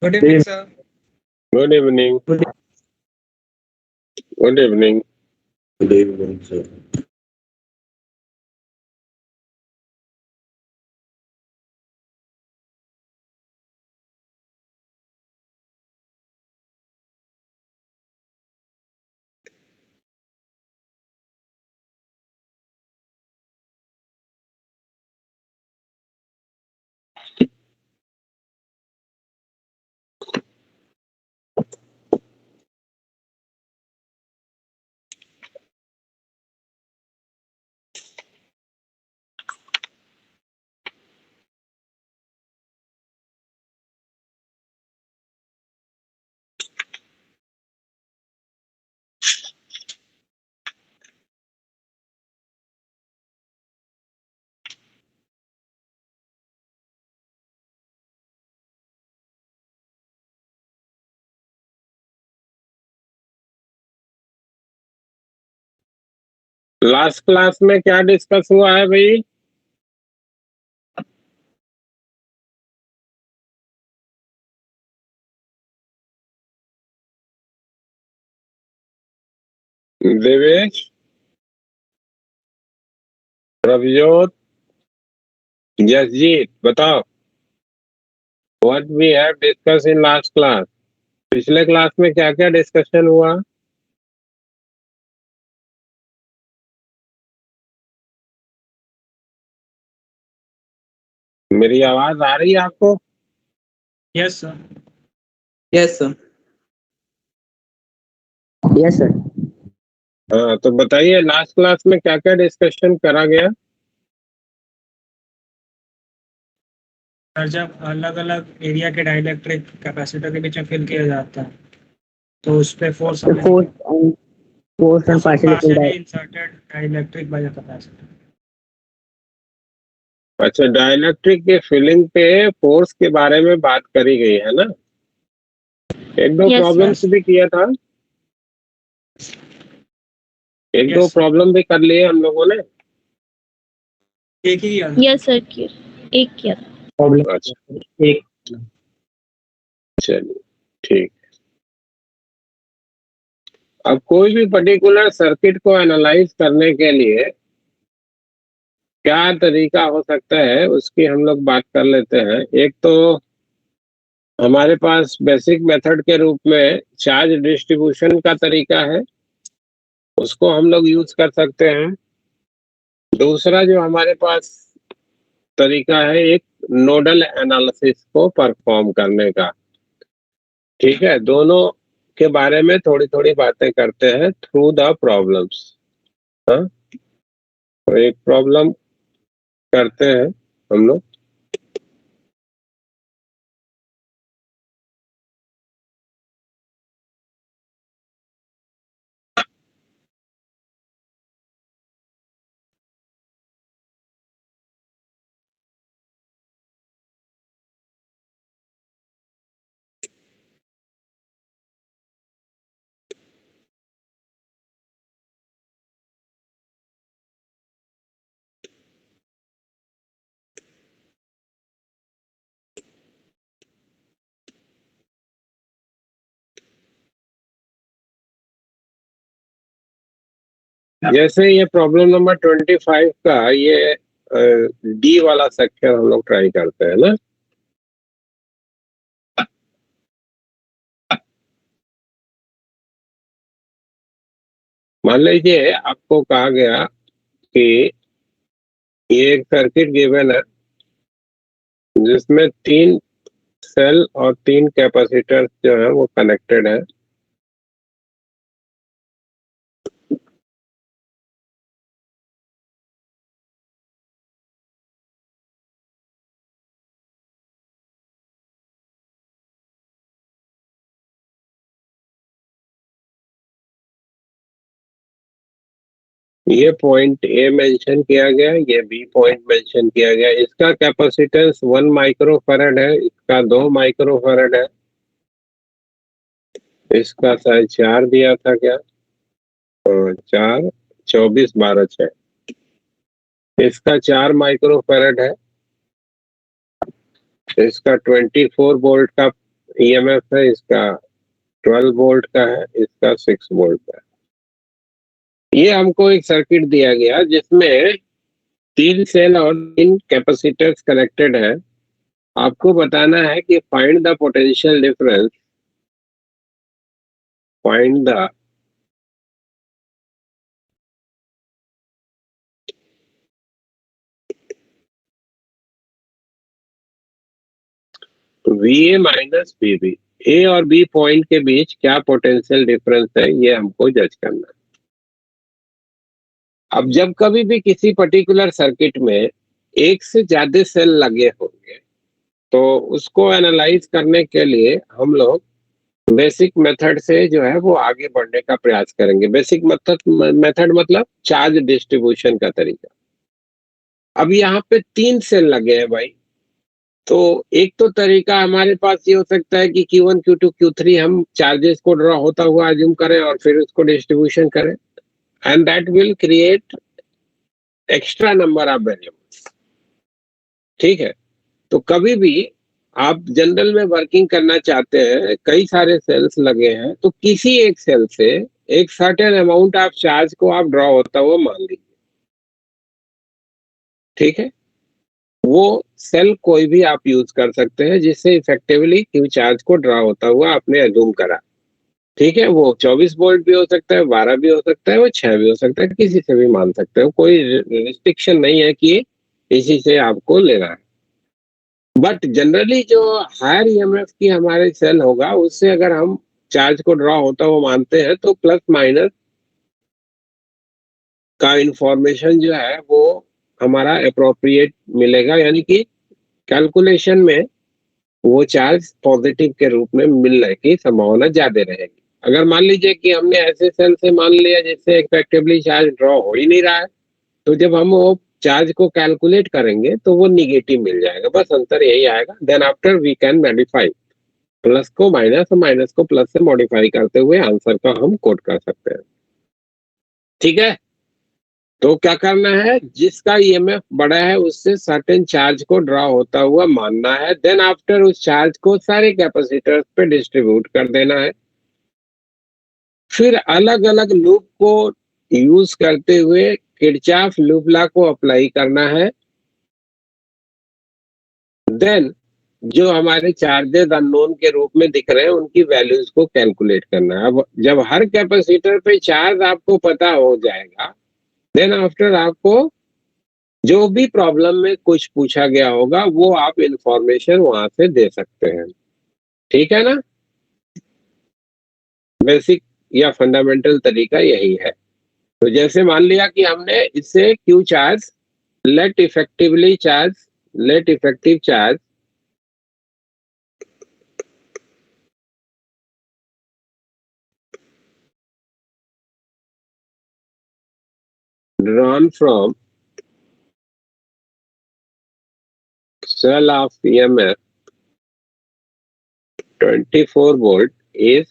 Good evening, sir. Good evening. Good Good evening. evening, sir. Last class में क्या discuss हुआ है भाई? देवेश, प्रभजोत, जसजीत, बताओ what we have discuss in last class. पिछले क्लास में क्या क्या डिस्कशन हुआ? मेरी आवाज आ रही है आपको? Yes, sir. Yes, sir. Yes, sir. हाँ, तो बताइए लास्ट क्लास में क्या क्या डिस्कशन करा गया? सर, जब अलग अलग एरिया के डाइलेक्ट्रिक कैपेसिटर के बीच में फिल किया जाता है तो उस पे force Force and partially partially inserted dielectric by the capacitor. अच्छा, डाइलेक्ट्रिक के फिलिंग पे फोर्स के बारे में बात करी गई है ना? एक दो Yes, प्रॉब्लम्स sir. भी किया था, एक दो Yes, sir. प्रॉब्लम भी कर लिए हम लोगों ने। एक ही किया था। यस सर, एक किया था। problem. अच्छा, एक चलिए ठीक। अब कोई भी पर्टिकुलर सर्किट को एनालाइज करने के लिए क्या तरीका हो सकता है उसकी हम लोग बात कर लेते हैं। एक तो हमारे पास बेसिक मेथड के रूप में चार्ज डिस्ट्रीब्यूशन का तरीका है, उसको हम लोग यूज कर सकते हैं। दूसरा जो हमारे पास तरीका है एक नोडल एनालिसिस को परफॉर्म करने का। ठीक है, दोनों के बारे में थोड़ी थोड़ी बातें करते हैं थ्रू द प्रॉब्लम्स। हाँ, तो एक प्रॉब्लम करते हैं हम लोग। जैसे ये प्रॉब्लम नंबर 25 का ये डी वाला सेक्शन हम लोग ट्राई करते हैं ना। मान लीजिए आपको कहा गया कि ये एक सर्किट गिवन है जिसमें 3 सेल और 3 कैपेसिटर जो है वो कनेक्टेड है। ये पॉइंट ए मेंशन किया गया, ये बी पॉइंट मेंशन किया गया। इसका कैपेसिटेंस 1 माइक्रोफैरड है, इसका 2 माइक्रोफैरड है, इसका शायद 4 दिया था क्या? 4 24 12 6। इसका 4 माइक्रोफैरड है, इसका 24 वोल्ट का ईएमएफ है, इसका 12 वोल्ट का है, इसका 6 वोल्ट का है। ये हमको एक सर्किट दिया गया जिसमें 3 सेल और 3 कैपेसिटर्स कनेक्टेड है। आपको बताना है कि find the potential difference, find the VA minus VB, ए और बी पॉइंट के बीच क्या पोटेंशियल डिफरेंस है, ये हमको जज करना है। अब जब कभी भी किसी पर्टिकुलर सर्किट में एक से ज्यादा सेल लगे होंगे तो उसको एनालाइज करने के लिए हम लोग बेसिक मेथड से जो है वो आगे बढ़ने का प्रयास करेंगे। बेसिक मेथड मतलब चार्ज डिस्ट्रीब्यूशन का तरीका। अब यहाँ पे 3 सेल लगे हैं भाई, तो एक तो तरीका हमारे पास ये हो सकता है कि Q1, Q2, Q3 हम चार्जेस को ड्रॉ होता हुआ अज्यूम करें और फिर उसको डिस्ट्रीब्यूशन करें, and that will create extra number of variables. ठीक है, तो कभी भी आप जनरल में वर्किंग करना चाहते हैं, कई सारे सेल्स लगे हैं, तो किसी एक सेल से एक सर्टेन अमाउंट ऑफ चार्ज को आप ड्रॉ होता हुआ मान लीजिए। ठीक है, वो सेल कोई भी आप यूज कर सकते हैं जिससे इफेक्टिवली क्यू चार्ज को ड्रॉ होता हुआ आपने अज्यूम करा। ठीक है, वो 24 वोल्ट भी हो सकता है, 12 भी हो सकता है, वो 6 भी हो सकता है, किसी से भी मान सकते हो, कोई रिस्ट्रिक्शन नहीं है कि इसी से आपको लेना है। बट जनरली जो हायर ईएमएफ की हमारे सेल होगा उससे अगर हम चार्ज को ड्रॉ होता हुआ मानते हैं तो प्लस माइनस का इंफॉर्मेशन जो है वो हमारा अप्रोप्रिएट मिलेगा, यानी कि कैलकुलेशन में वो चार्ज पॉजिटिव के रूप में मिलने की संभावना ज्यादा रहेगी। अगर मान लीजिए कि हमने ऐसे सेल से मान लिया जिससे इफेक्टिवली चार्ज ड्रॉ हो ही नहीं रहा है, तो जब हम वो चार्ज को कैलकुलेट करेंगे तो वो निगेटिव मिल जाएगा, बस अंतर यही आएगा। Then after we can modify, plus को माइनस और माइनस को प्लस से मॉडिफाई करते हुए आंसर का हम कोट कर सकते हैं। ठीक है, तो क्या करना है, जिसका ईएमएफ बड़ा है उससे सर्टेन चार्ज को ड्रॉ होता हुआ मानना है। देन आफ्टर उस चार्ज को सारे कैपेसिटर्स पे डिस्ट्रीब्यूट कर देना है। फिर अलग अलग लूप को यूज करते हुए किरचॉफ लूप लॉ को अप्लाई करना है। देन जो हमारे चार्जेस अननोन के रूप में दिख रहे हैं उनकी वैल्यूज को कैलकुलेट करना है। अब जब हर कैपेसिटर पे चार्ज आपको पता हो जाएगा, देन आफ्टर आपको जो भी प्रॉब्लम में कुछ पूछा गया होगा वो आप इंफॉर्मेशन वहां से दे सकते हैं। ठीक है ना, बेसिक या फंडामेंटल तरीका यही है। तो जैसे मान लिया कि हमने इससे Q charge let effective charge drawn from cell of EMF 24 volt is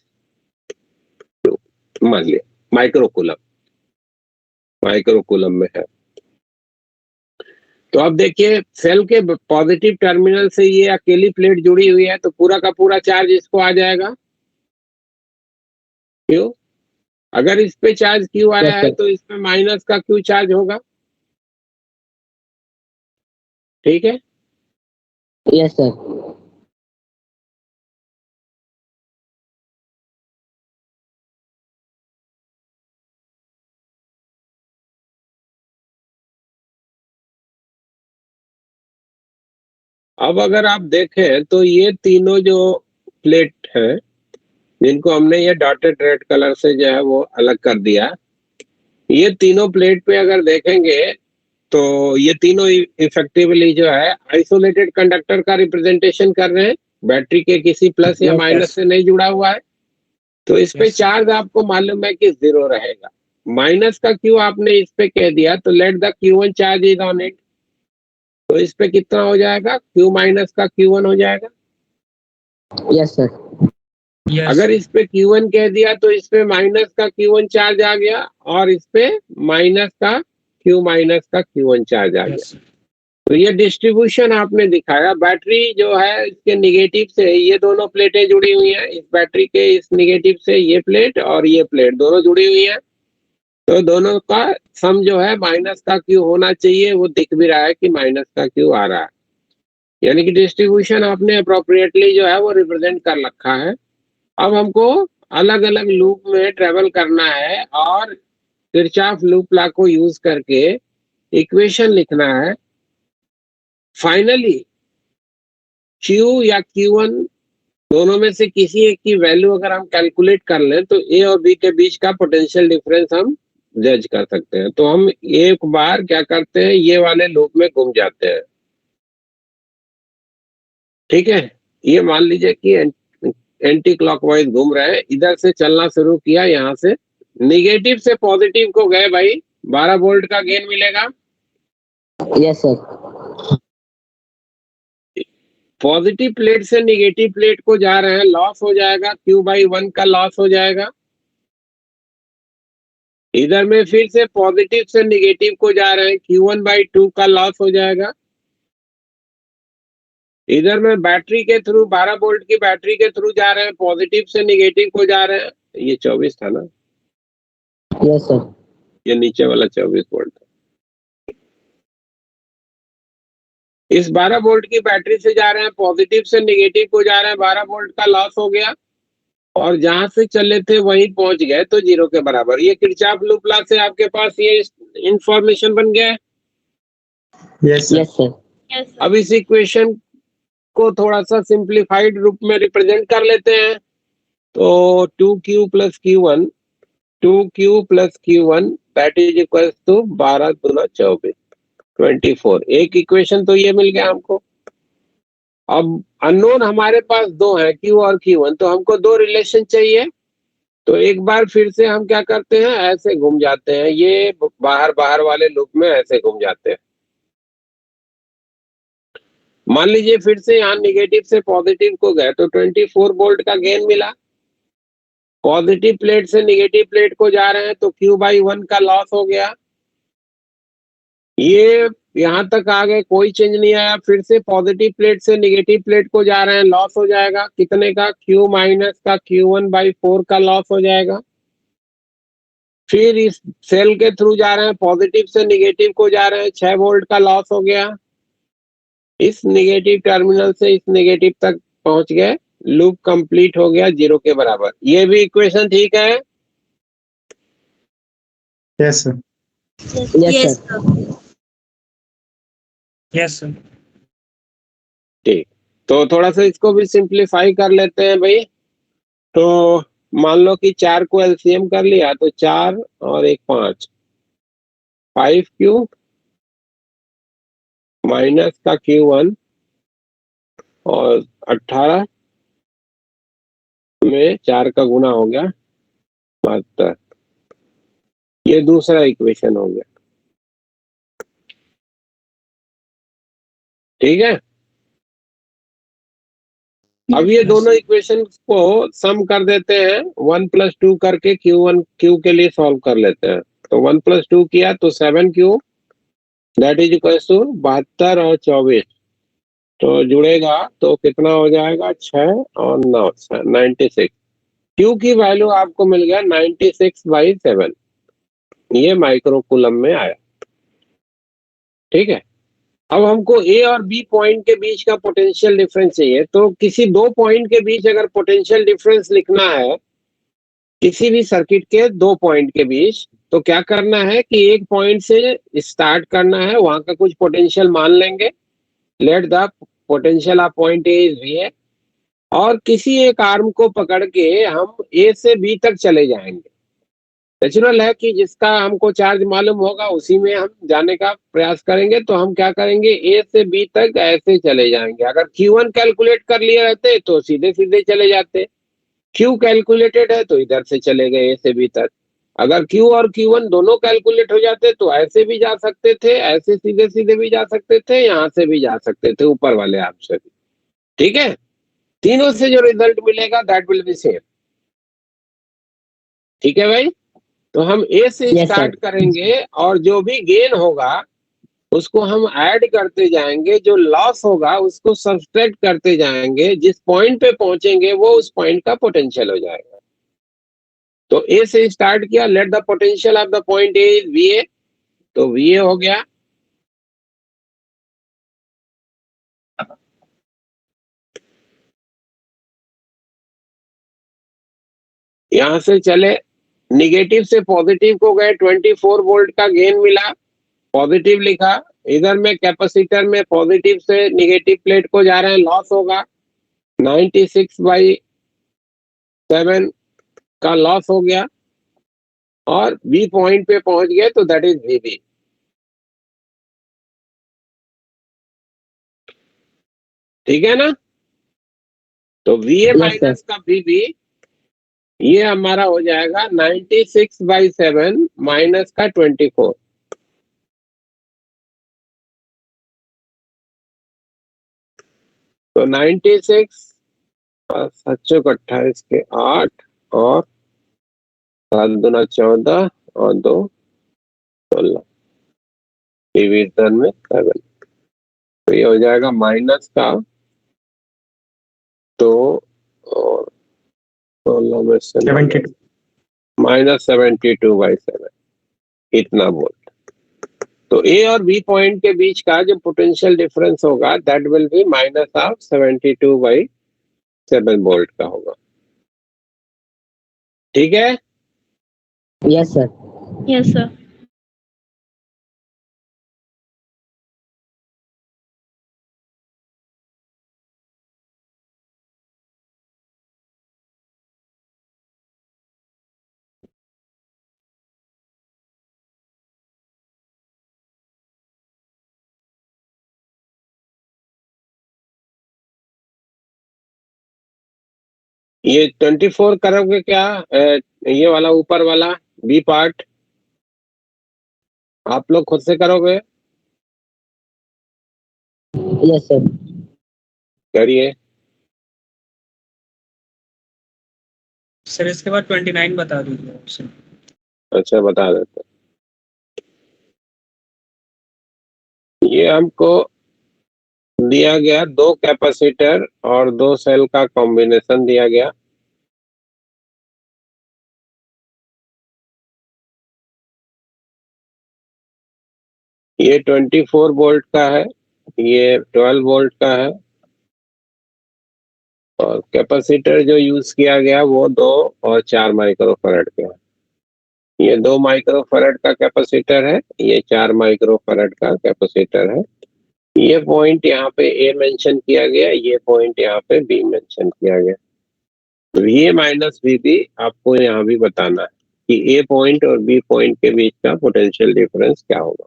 मान लिया माइक्रोकूलम में है। तो अब देखिए सेल के पॉजिटिव टर्मिनल से ये अकेली प्लेट जुड़ी हुई है तो पूरा का पूरा चार्ज इसको आ जाएगा। क्यों? अगर इस पे चार्ज क्यू आया है तो इस पे माइनस का क्यू चार्ज होगा। ठीक है, यस सर। अब अगर आप देखें तो ये तीनों जो प्लेट है जिनको हमने ये डॉटेड रेड कलर से जो है वो अलग कर दिया, ये तीनों प्लेट पे अगर देखेंगे तो ये तीनों इफेक्टिवली जो है आइसोलेटेड कंडक्टर का रिप्रेजेंटेशन कर रहे हैं, बैटरी के किसी प्लस या माइनस से नहीं जुड़ा हुआ है। तो इस पे चार्ज आपको मालूम है कि 0 रहेगा। माइनस का क्यू आपने इस पे कह दिया तो let the Q1 charge is on it, तो इस पे कितना हो जाएगा, Q माइनस का Q1 हो जाएगा। Yes sir. अगर इस पे Q1 कह दिया तो इस पे माइनस का Q1 चार्ज आ गया और इस पे माइनस का Q माइनस का Q1 चार्ज आ गया। तो ये डिस्ट्रीब्यूशन आपने दिखाया। बैटरी जो है इसके निगेटिव से ये दोनों प्लेटें जुड़ी हुई हैं, इस बैटरी के इस निगेटिव से ये प्लेट और ये प्लेट दोनों जुड़ी हुई हैं, तो दोनों का सम जो है माइनस का क्यू होना चाहिए। वो दिख भी रहा है कि माइनस का क्यू आ रहा है, यानी कि डिस्ट्रीब्यूशन आपने अप्रोप्रिएटली जो है वो रिप्रेजेंट कर रखा है। अब हमको अलग अलग लूप में ट्रेवल करना है और किरचॉफ लूप लॉ को यूज करके इक्वेशन लिखना है। फाइनली Q या Q1 दोनों में से किसी एक की वैल्यू अगर हम कैलकुलेट कर लें तो A और B के बीच का पोटेंशियल डिफरेंस हम जज कर सकते हैं। तो हम एक बार क्या करते हैं, ये वाले लूप में घूम जाते हैं। ठीक है, ये मान लीजिए कि एंटी क्लॉकवाइज घूम रहे हैं, इधर से चलना शुरू किया, यहाँ से निगेटिव से पॉजिटिव को गए भाई, 12 वोल्ट का गेन मिलेगा। Yes, sir. पॉजिटिव प्लेट से निगेटिव प्लेट को जा रहे हैं, लॉस हो जाएगा, Q/1 का लॉस हो जाएगा। इधर में फिर से पॉजिटिव से निगेटिव को जा रहे हैं, Q1/2 का लॉस हो जाएगा। इधर में बैटरी के थ्रू 12 वोल्ट की बैटरी के थ्रू जा रहे हैं, पॉजिटिव से निगेटिव को जा रहे हैं। ये 24 था ना, Yes, sir. ये नीचे वाला 24 वोल्ट था। इस 12 वोल्ट की बैटरी से जा रहे हैं, पॉजिटिव से निगेटिव को जा रहे हैं, 12 वोल्ट का लॉस हो गया और जहां से चले थे वहीं पहुंच गए, तो 0 के बराबर। ये किरचॉफ लूप लॉ से आपके पास ये इंफॉर्मेशन बन गया है। Yes sir. Yes, sir. Yes, sir. अब इस इक्वेशन को थोड़ा सा सिंप्लीफाइड रूप में रिप्रेजेंट कर लेते हैं। तो 2Q + Q1, 2Q + Q1 that is equal to 12 दूना 24, 24। एक इक्वेशन तो ये मिल गया हमको। अब अननोन हमारे पास दो है, Q और Q1, तो हमको दो रिलेशन चाहिए। तो एक बार फिर से हम क्या करते हैं, ऐसे घूम जाते हैं, ये बाहर बाहर वाले लूप में ऐसे घूम जाते हैं। मान लीजिए फिर से यहाँ निगेटिव से पॉजिटिव को गए तो 24 वोल्ट का गेन मिला। पॉजिटिव प्लेट से निगेटिव प्लेट को जा रहे हैं तो Q/1 का लॉस हो गया। ये यहाँ तक आ गए, कोई चेंज नहीं आया। फिर से पॉजिटिव प्लेट से निगेटिव प्लेट को जा रहे हैं, लॉस हो जाएगा कितने का, Q- का Q1/4 का लॉस हो जाएगा। फिर इस सेल के थ्रू जा रहे हैं, पॉजिटिव से निगेटिव को जा रहे हैं, 6 वोल्ट का लॉस हो गया। इस निगेटिव टर्मिनल से इस निगेटिव तक पहुंच गए, लूप कंप्लीट हो गया 0 के बराबर। ये भी इक्वेशन ठीक है। Yes sir. Yes, sir. Yes sir. ठीक, तो थोड़ा सा इसको भी सिंप्लीफाई कर लेते हैं भाई। तो मान लो कि 4 को एलसीएम कर लिया तो 4 और 1 5, 5Q माइनस का Q1 और 18 में 4 का गुना हो गया 72। ये दूसरा इक्वेशन हो गया। ठीक है, अब ये दोनों इक्वेशन को सम कर देते हैं, 1 + 2 करके Q के लिए सॉल्व कर लेते हैं। तो 1 + 2 किया तो 7Q that is equal to 72 और 24, तो जुड़ेगा तो कितना हो जाएगा, 6 और 9, 96। Q की वैल्यू आपको मिल गया 96/7, ये माइक्रोकूलम में आया। ठीक है, अब हमको A और B पॉइंट के बीच का पोटेंशियल डिफरेंस चाहिए। तो किसी दो पॉइंट के बीच अगर पोटेंशियल डिफरेंस लिखना है, किसी भी सर्किट के दो पॉइंट के बीच, तो क्या करना है कि एक पॉइंट से स्टार्ट करना है, वहां का कुछ पोटेंशियल मान लेंगे, let the potential of point A is V, और किसी एक आर्म को पकड़ के हम A से B तक चले जाएंगे। नेचुरल है कि जिसका हमको चार्ज मालूम होगा उसी में हम जाने का प्रयास करेंगे। तो हम क्या करेंगे, A से B तक ऐसे चले जाएंगे। अगर Q1 कैलकुलेट कर लिए रहते तो सीधे सीधे चले जाते, Q कैलकुलेटेड है तो इधर से चले गए A से B तक। अगर Q और Q1 दोनों कैलकुलेट हो जाते तो ऐसे भी जा सकते थे, ऐसे सीधे सीधे भी जा सकते थे, यहाँ से भी जा सकते थे, ऊपर वाले आर्म से भी। ठीक है, तीनों से जो रिजल्ट मिलेगा दैट विल बी सेम। ठीक है भाई, तो हम A से Yes, स्टार्ट sir. करेंगे और जो भी गेन होगा उसको हम ऐड करते जाएंगे, जो लॉस होगा उसको सब्सट्रैक्ट करते जाएंगे, जिस पॉइंट पे पहुंचेंगे वो उस पॉइंट का पोटेंशियल हो जाएगा। तो ए से स्टार्ट किया, let the potential of the point A is V A, तो वी ए हो गया। यहां से चले, निगेटिव से पॉजिटिव को गए, 24 वोल्ट का गेन मिला, पॉजिटिव लिखा। इधर में कैपेसिटर में पॉजिटिव से निगेटिव प्लेट को जा रहे हैं, लॉस होगा 96/7 का लॉस हो गया, और बी पॉइंट पे पहुंच गए तो दैट इज वीबी। ठीक है ना? तो वी ए Yes, माइनस का वीबी, ये हमारा हो जाएगा 96/7 माइनस का 24। तो 96 और 728 के 8 और 7 दूना 14 और 2 16, डिवीजन में 7, तो ये हो जाएगा माइनस का 2 और 16 में से 72। -72/7, इतना वोल्ट। तो ए और बी पॉइंट के बीच का जो पोटेंशियल डिफरेंस होगा दैट विल बी -72/7 वोल्ट का होगा। ठीक है? yes, sir. Yes, sir. ये 24 करोगे क्या? ये वाला ऊपर वाला बी पार्ट आप लोग खुद से करोगे? Yes, sir. करिए। सर इसके बाद 29 बता दीजिए ऑप्शन। अच्छा, बता देते। ये हमको दिया गया 2 कैपेसिटर और 2 सेल का कॉम्बिनेशन दिया गया। ये 24 वोल्ट का है, ये 12 वोल्ट का है, और कैपेसिटर जो यूज किया गया वो 2 और 4 माइक्रोफैराड के है। ये 2 माइक्रोफैराड का कैपेसिटर है, ये 4 माइक्रोफैराड का कैपेसिटर है। ये पॉइंट यहाँ पे ए मेंशन किया गया, ये पॉइंट यहाँ पे बी मेंशन किया गया। वी माइनस वी बी आपको यहाँ भी बताना है कि ए पॉइंट और बी पॉइंट के बीच का पोटेंशियल डिफरेंस क्या होगा।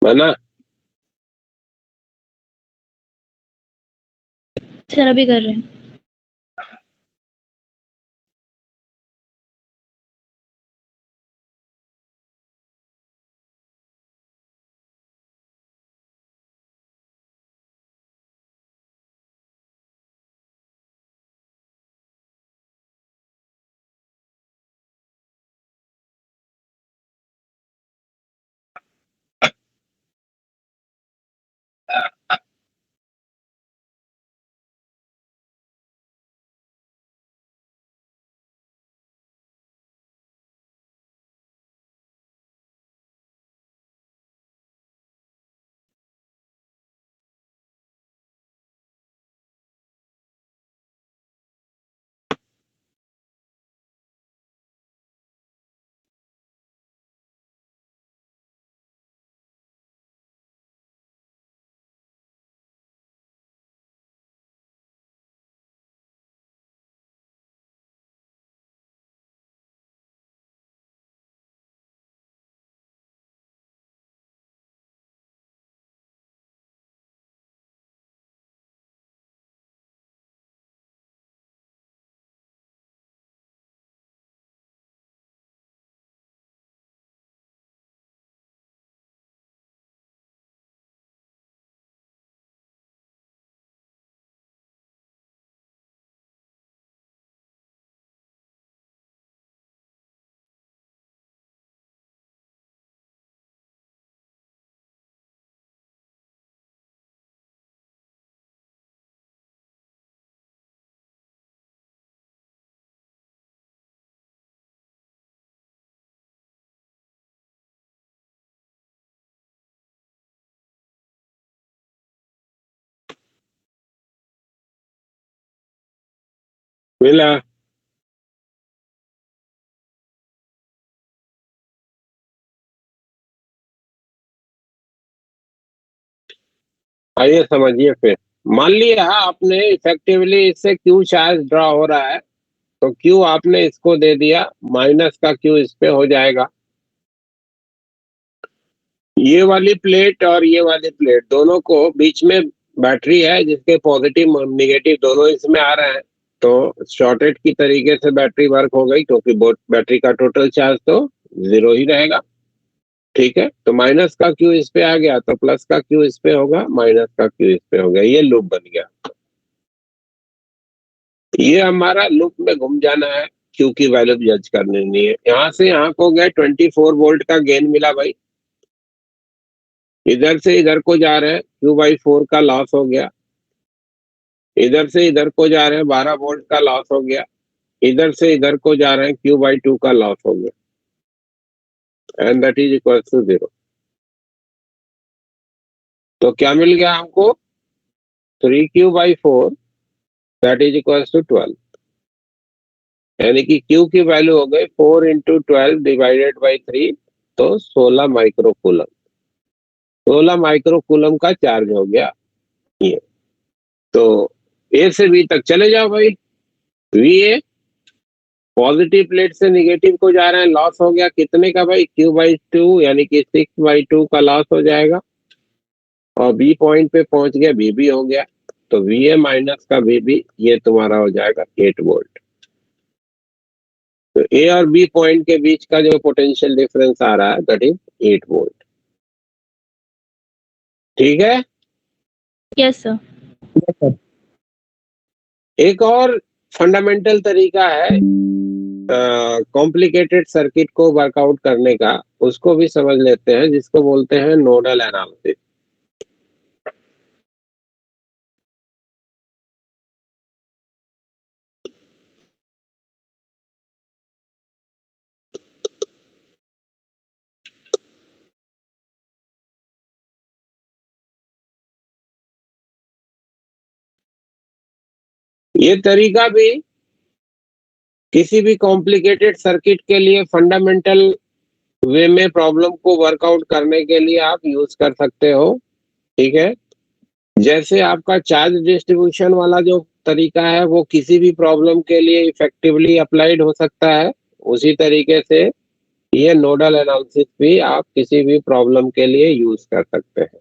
बना? सर अभी कर रहे हैं। मिला। आइए समझिए फिर। मान लिया आपने इफेक्टिवली इससे क्यू चार्ज ड्रॉ हो रहा है, तो क्यू आपने इसको दे दिया, माइनस का क्यू इस पे हो जाएगा। ये वाली प्लेट और ये वाली प्लेट दोनों को बीच में बैटरी है, जिसके पॉजिटिव नेगेटिव दोनों इसमें आ रहे हैं, तो शॉर्टेड की तरीके से बैटरी वर्क हो गई, क्योंकि बैटरी का टोटल चार्ज तो 0 ही रहेगा। ठीक है, तो माइनस का क्यू इस पे आ गया तो प्लस का क्यू इस पे होगा, माइनस का क्यू इस पे हो गया, ये लूप बन गया। ये हमारा लूप में घूम जाना है, क्यू की वैल्यू जज करनी नहीं है। यहां से यहां को गए 24 वोल्ट का गेन मिला भाई, इधर से इधर को जा रहे हैं, क्यू बाई 4 का लॉस हो गया। इधर से इधर को जा रहे हैं, 12 वोल्ट का लॉस हो गया। इधर से इधर को जा रहे हैं, क्यू बाई 2 का लॉस हो गया, and that is equal to 0। तो क्या मिल गया हमको? 3Q/4 that is equal to 12, यानी कि Q की वैल्यू हो गई 4 इंटू 12 डिवाइडेड बाई 3, तो 16 माइक्रोकूलम। 16 माइक्रोकूलम का चार्ज हो गया ये। तो ए से बी तक चले जाओ भाई। वी पॉजिटिव प्लेट से निगेटिव को जा रहे हैं, लॉस हो गया कितने का भाई? Q/2, यानी कि 6/2 का लॉस हो जाएगा। और बी पॉइंट पे पहुंच गया, बी हो गया, तो VA माइनस का VB ये तुम्हारा हो जाएगा 8 वोल्ट। तो ए और बी पॉइंट के बीच का जो पोटेंशियल डिफरेंस आ रहा है दैट इज 8 वोल्ट। ठीक है। Yes sir. Yes, sir. एक और फंडामेंटल तरीका है कॉम्प्लिकेटेड सर्किट को वर्कआउट करने का, उसको भी समझ लेते हैं, जिसको बोलते हैं नोडल एनालिसिस। ये तरीका भी किसी भी कॉम्प्लिकेटेड सर्किट के लिए फंडामेंटल वे में प्रॉब्लम को वर्कआउट करने के लिए आप यूज कर सकते हो। ठीक है, जैसे आपका चार्ज डिस्ट्रीब्यूशन वाला जो तरीका है वो किसी भी प्रॉब्लम के लिए इफेक्टिवली अप्लाइड हो सकता है, उसी तरीके से ये नोडल एनालिसिस भी आप किसी भी प्रॉब्लम के लिए यूज कर सकते हैं।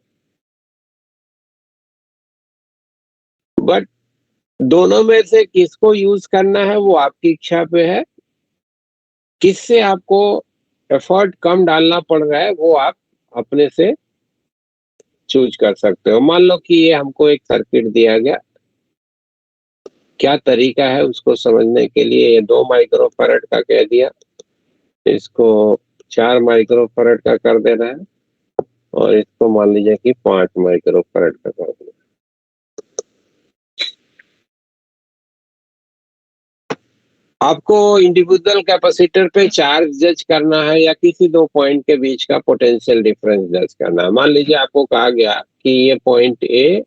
बट दोनों में से किसको यूज करना है वो आपकी इच्छा पे है। किससे आपको एफर्ट कम डालना पड़ रहा है वो आप अपने से चूज कर सकते हो। मान लो कि ये हमको एक सर्किट दिया गया, क्या तरीका है उसको समझने के लिए। ये 2 माइक्रोफैरड का कह दिया, इसको 4 माइक्रोफैरड का कर देना है, और इसको मान लीजिए कि 5 माइक्रोफैरड का कर देना। आपको इंडिविजुअल कैपेसिटर पे चार्ज जज करना है या किसी दो पॉइंट के बीच का पोटेंशियल डिफरेंस जज करना है। मान लीजिए आपको कहा गया कि ये पॉइंट ए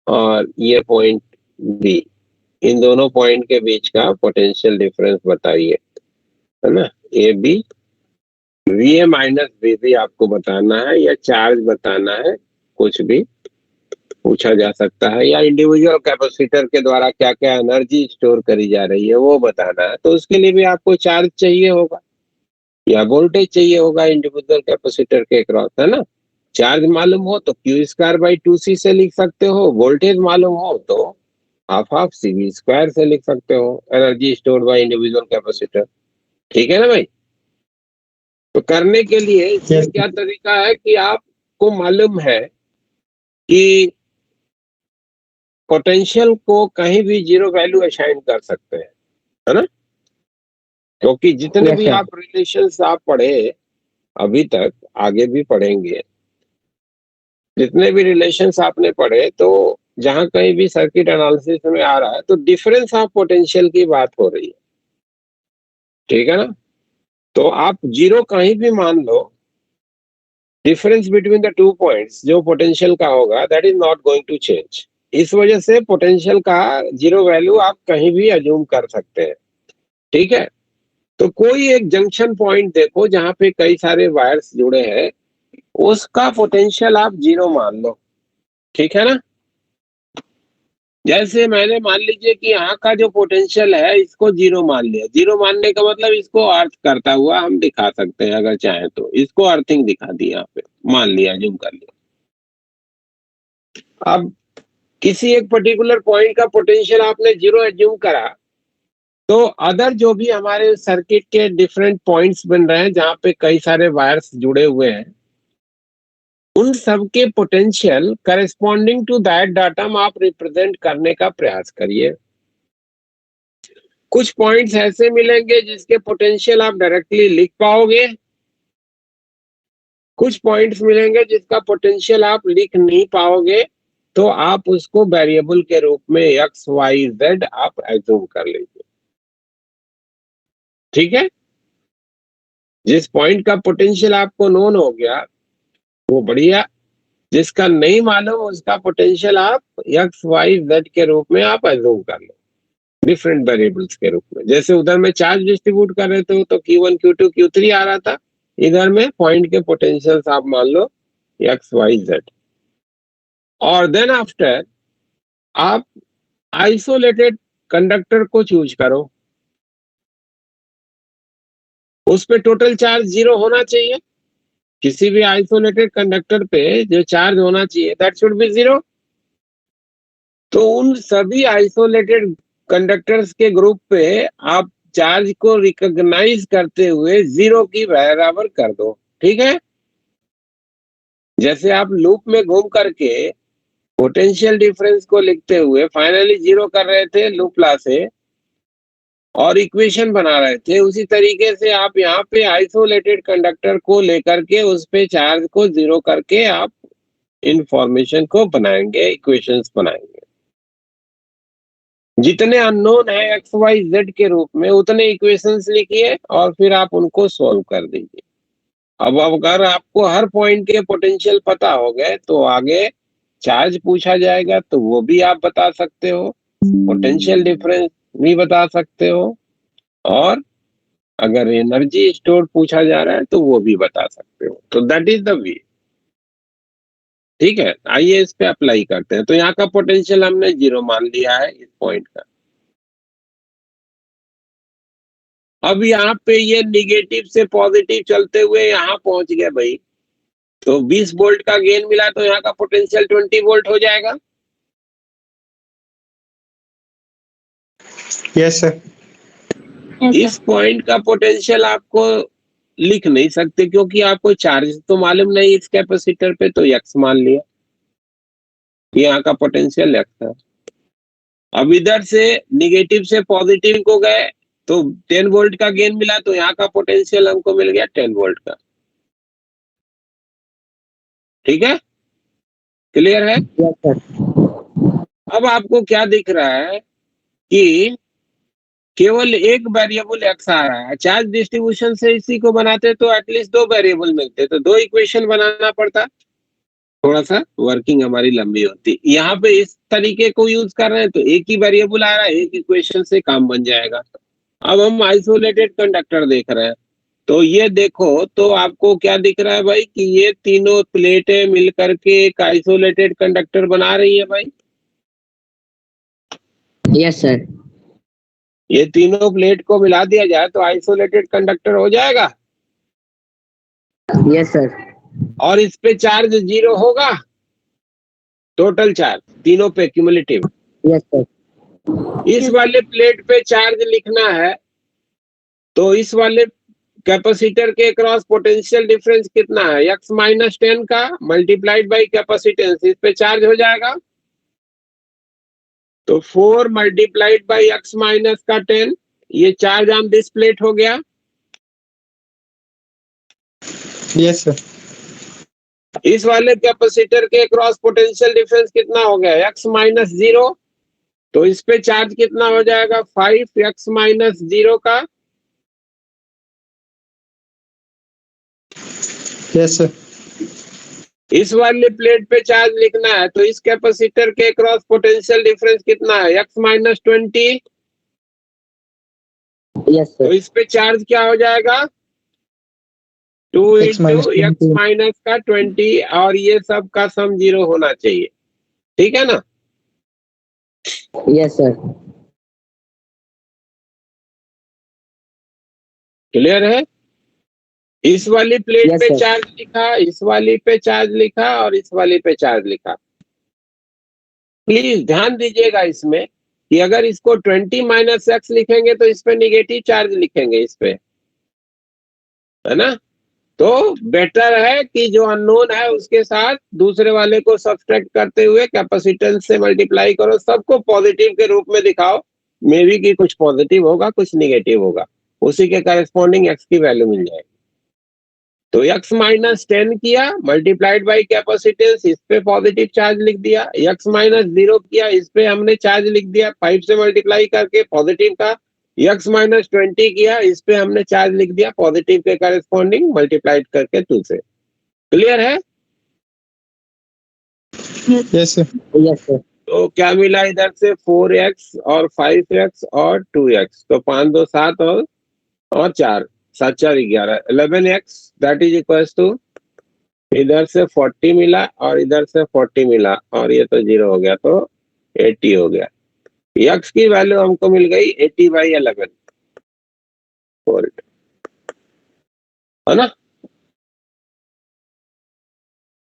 और ये पॉइंट बी, इन दोनों पॉइंट के बीच का पोटेंशियल डिफरेंस बताइए, है ना। A B, VA minus VB आपको बताना है, या चार्ज बताना है, कुछ भी पूछा जा सकता है, या इंडिविजुअल कैपेसिटर के द्वारा क्या क्या एनर्जी स्टोर करी जा रही है वो बताना है। तो उसके लिए भी आपको चार्ज चाहिए होगा या वोल्टेज चाहिए होगा इंडिविजुअल कैपेसिटर के क्रॉस, है ना। चार्ज मालूम हो तो Q²/2C से लिख सकते हो, वोल्टेज मालूम हो तो ½ CV² से लिख सकते हो, energy stored by individual capacitor. ठीक है ना भाई। तो करने के लिए इसमें क्या तरीका है कि आपको मालूम है कि पोटेंशियल को कहीं भी 0 वैल्यू असाइन कर सकते हैं, है ना। क्योंकि जितने Yes, भी sir. आप रिलेशंस आप पढ़े अभी तक, आगे भी पढ़ेंगे, जितने भी रिलेशंस आपने पढ़े, तो जहां कहीं भी सर्किट एनालिसिस में आ रहा है तो डिफरेंस ऑफ पोटेंशियल की बात हो रही है। ठीक है ना। तो आप 0 कहीं भी मान लो, डिफरेंस बिटवीन द 2 पॉइंट्स जो पोटेंशियल का होगा that is not going to change. इस वजह से पोटेंशियल का जीरो वैल्यू आप कहीं भी अज्यूम कर सकते हैं। ठीक है, तो कोई एक जंक्शन पॉइंट देखो जहां पे कई सारे वायर्स जुड़े हैं, उसका पोटेंशियल आप जीरो मान लो। ठीक है ना। जैसे मैंने मान लीजिए कि यहाँ का जो पोटेंशियल है इसको जीरो मान लिया। जीरो मानने का मतलब इसको अर्थ करता हुआ हम दिखा सकते हैं अगर चाहें तो। इसको अर्थिंग दिखा दी यहाँ पे, मान लिया, जूम कर लिया। अब किसी एक पर्टिकुलर पॉइंट का पोटेंशियल आपने जीरो एज्यूम करा, तो अदर जो भी हमारे सर्किट के डिफरेंट पॉइंट्स बन रहे हैं जहां पे कई सारे वायर्स जुड़े हुए हैं, उन सब के potential corresponding to that datum आप रिप्रेजेंट करने का प्रयास करिए। कुछ पॉइंट्स ऐसे मिलेंगे जिसके पोटेंशियल आप डायरेक्टली लिख पाओगे, कुछ पॉइंट्स मिलेंगे जिसका पोटेंशियल आप लिख नहीं पाओगे, तो आप उसको वेरिएबल के रूप में एक्स वाई जेड आप एज्यूम कर लीजिए। ठीक है, जिस पॉइंट का पोटेंशियल आपको नोन हो गया वो बढ़िया, जिसका नहीं मालूम उसका पोटेंशियल आप एक्स वाई जेड के रूप में आप एज्यूम कर लो, डिफरेंट वेरिएबल्स के रूप में। जैसे उधर में चार्ज डिस्ट्रीब्यूट कर रहे थे तो Q1 Q2 Q3 आ रहा था, इधर में पॉइंट के पोटेंशियल्स आप मान लो एक्स वाई जेड। और देन आफ्टर आप आइसोलेटेड कंडक्टर को चूज करो, उस पे टोटल चार्ज जीरो होना चाहिए। किसी भी आइसोलेटेड कंडक्टर पे जो चार्ज होना चाहिए दैट शुड बी जीरो। तो उन सभी आइसोलेटेड कंडक्टर्स के ग्रुप पे आप चार्ज को रिकॉग्नाइज करते हुए जीरो की बराबर कर दो। ठीक है, जैसे आप लूप में घूम करके पोटेंशियल डिफरेंस को लिखते हुए फाइनली जीरो कर रहे थे लूप ला से और इक्वेशन बना रहे थे, उसी तरीके से आप यहाँ पे आइसोलेटेड कंडक्टर को लेकर के उस पे चार्ज को जीरो करके आप इंफॉर्मेशन को बनाएंगे, इक्वेशंस बनाएंगे। जितने अननोन है एक्स वाई जेड के रूप में उतने इक्वेशंस लिखिए और फिर आप उनको सोल्व कर दीजिए। अब अगर आपको हर पॉइंट के पोटेंशियल पता हो गए तो आगे चार्ज पूछा जाएगा तो वो भी आप बता सकते हो, पोटेंशियल डिफरेंस भी बता सकते हो, और अगर एनर्जी स्टोर पूछा जा रहा है तो वो भी बता सकते हो। तो दैट इज द वे। ठीक है, आइए इस पे अप्लाई करते हैं। तो यहाँ का पोटेंशियल हमने जीरो मान लिया है इस पॉइंट का। अब यहाँ पे ये निगेटिव से पॉजिटिव चलते हुए यहाँ पहुंच गए भाई, तो 20 वोल्ट का गेन मिला तो यहाँ का पोटेंशियल 20 वोल्ट हो जाएगा। Yes sir. इस पॉइंट का पोटेंशियल आपको लिख नहीं सकते क्योंकि आपको चार्ज तो मालूम नहीं इस कैपेसिटर पे, तो एक्स मान लिया, यहाँ का पोटेंशियल एक्स है। अब इधर से निगेटिव से पॉजिटिव को गए तो 10 वोल्ट का गेन मिला तो यहाँ का पोटेंशियल हमको मिल गया 10 वोल्ट का। ठीक है, क्लियर है। Yes sir. अब आपको क्या दिख रहा है कि केवल एक वेरिएबल एक्स आ रहा है। चार्ज डिस्ट्रीब्यूशन से इसी को बनाते तो एटलीस्ट दो वेरिएबल मिलते, तो दो इक्वेशन बनाना पड़ता, थोड़ा सा वर्किंग हमारी लंबी होती। यहाँ पे इस तरीके को यूज कर रहे हैं तो एक ही वेरिएबल आ रहा है, एक इक्वेशन से काम बन जाएगा। अब हम आइसोलेटेड कंडक्टर देख रहे हैं तो ये देखो तो आपको क्या दिख रहा है भाई कि ये तीनों प्लेटें मिलकर के एक आइसोलेटेड कंडक्टर बना रही है भाई। Yes sir. ये तीनों प्लेट को मिला दिया जाए तो आइसोलेटेड कंडक्टर हो जाएगा। Yes sir. और इस पे चार्ज जीरो होगा, टोटल चार्ज तीनों पे क्यूमुलेटिव। Yes sir. इस वाले प्लेट पे चार्ज लिखना है तो इस वाले कैपेसिटर के क्रॉस पोटेंशियल डिफरेंस कितना है, एक्स माइनस 10 का मल्टीप्लाइड बाई कैपेसिटेंस, इस पे चार्ज हो जाएगा तो 4 मल्टीप्लाइड बाई एक्स माइनस का 10, ये चार्ज ऑन दिस प्लेट हो गया। Yes sir. इस वाले कैपेसिटर के क्रॉस पोटेंशियल डिफरेंस कितना हो गया, एक्स माइनस 0, तो इस पे चार्ज कितना हो जाएगा 5 एक्स माइनस 0 का। Yes sir. इस वाली प्लेट पे चार्ज लिखना है, तो इस कैपेसिटर के क्रॉस पोटेंशियल डिफरेंस कितना है, x-20। यस तो सर। इस पे चार्ज क्या हो जाएगा, 2 x into minus x 20। Minus का 20, और ये सब का सम 0 होना चाहिए। ठीक है ना। Yes sir. क्लियर है। इस वाली प्लेट यस पे सर। चार्ज लिखा, इस वाली पे चार्ज लिखा, और इस वाली पे चार्ज लिखा। प्लीज ध्यान दीजिएगा इसमें कि अगर इसको 20 माइनस एक्स लिखेंगे तो इस पे निगेटिव चार्ज लिखेंगे इस पे, है ना। तो बेटर है कि जो अननोन है उसके साथ दूसरे वाले को सब्सट्रैक्ट करते हुए कैपेसिटेंस से मल्टीप्लाई करो, सबको पॉजिटिव के रूप में दिखाओ। मे बी कि कुछ पॉजिटिव होगा कुछ निगेटिव होगा, उसी के करस्पॉन्डिंग एक्स की वैल्यू मिल जाएगी। तो x-10 किया मल्टीप्लाइड बाई कैपेसिटेंस, इस पे पॉजिटिव चार्ज लिख दिया। x-0 किया, इस पे हमने चार्ज लिख दिया 5 से मल्टीप्लाई करके पॉजिटिव का। x-20 किया, इस पे हमने चार्ज लिख दिया पॉजिटिव के करस्पॉन्डिंग मल्टीप्लाइड करके 2 से। क्लियर है। Yes sir. Yes sir. तो क्या मिला इधर से, 4x और 5x और 2x, तो 5 2 7 और 4, 7 4 11, 11x that is equal to, इधर से 40 मिला और इधर से 40 मिला, और ये तो 0 हो गया, तो 80 हो गया। यक्स की वैल्यू हमको मिल गई 80/11 वोल्ट, है ना।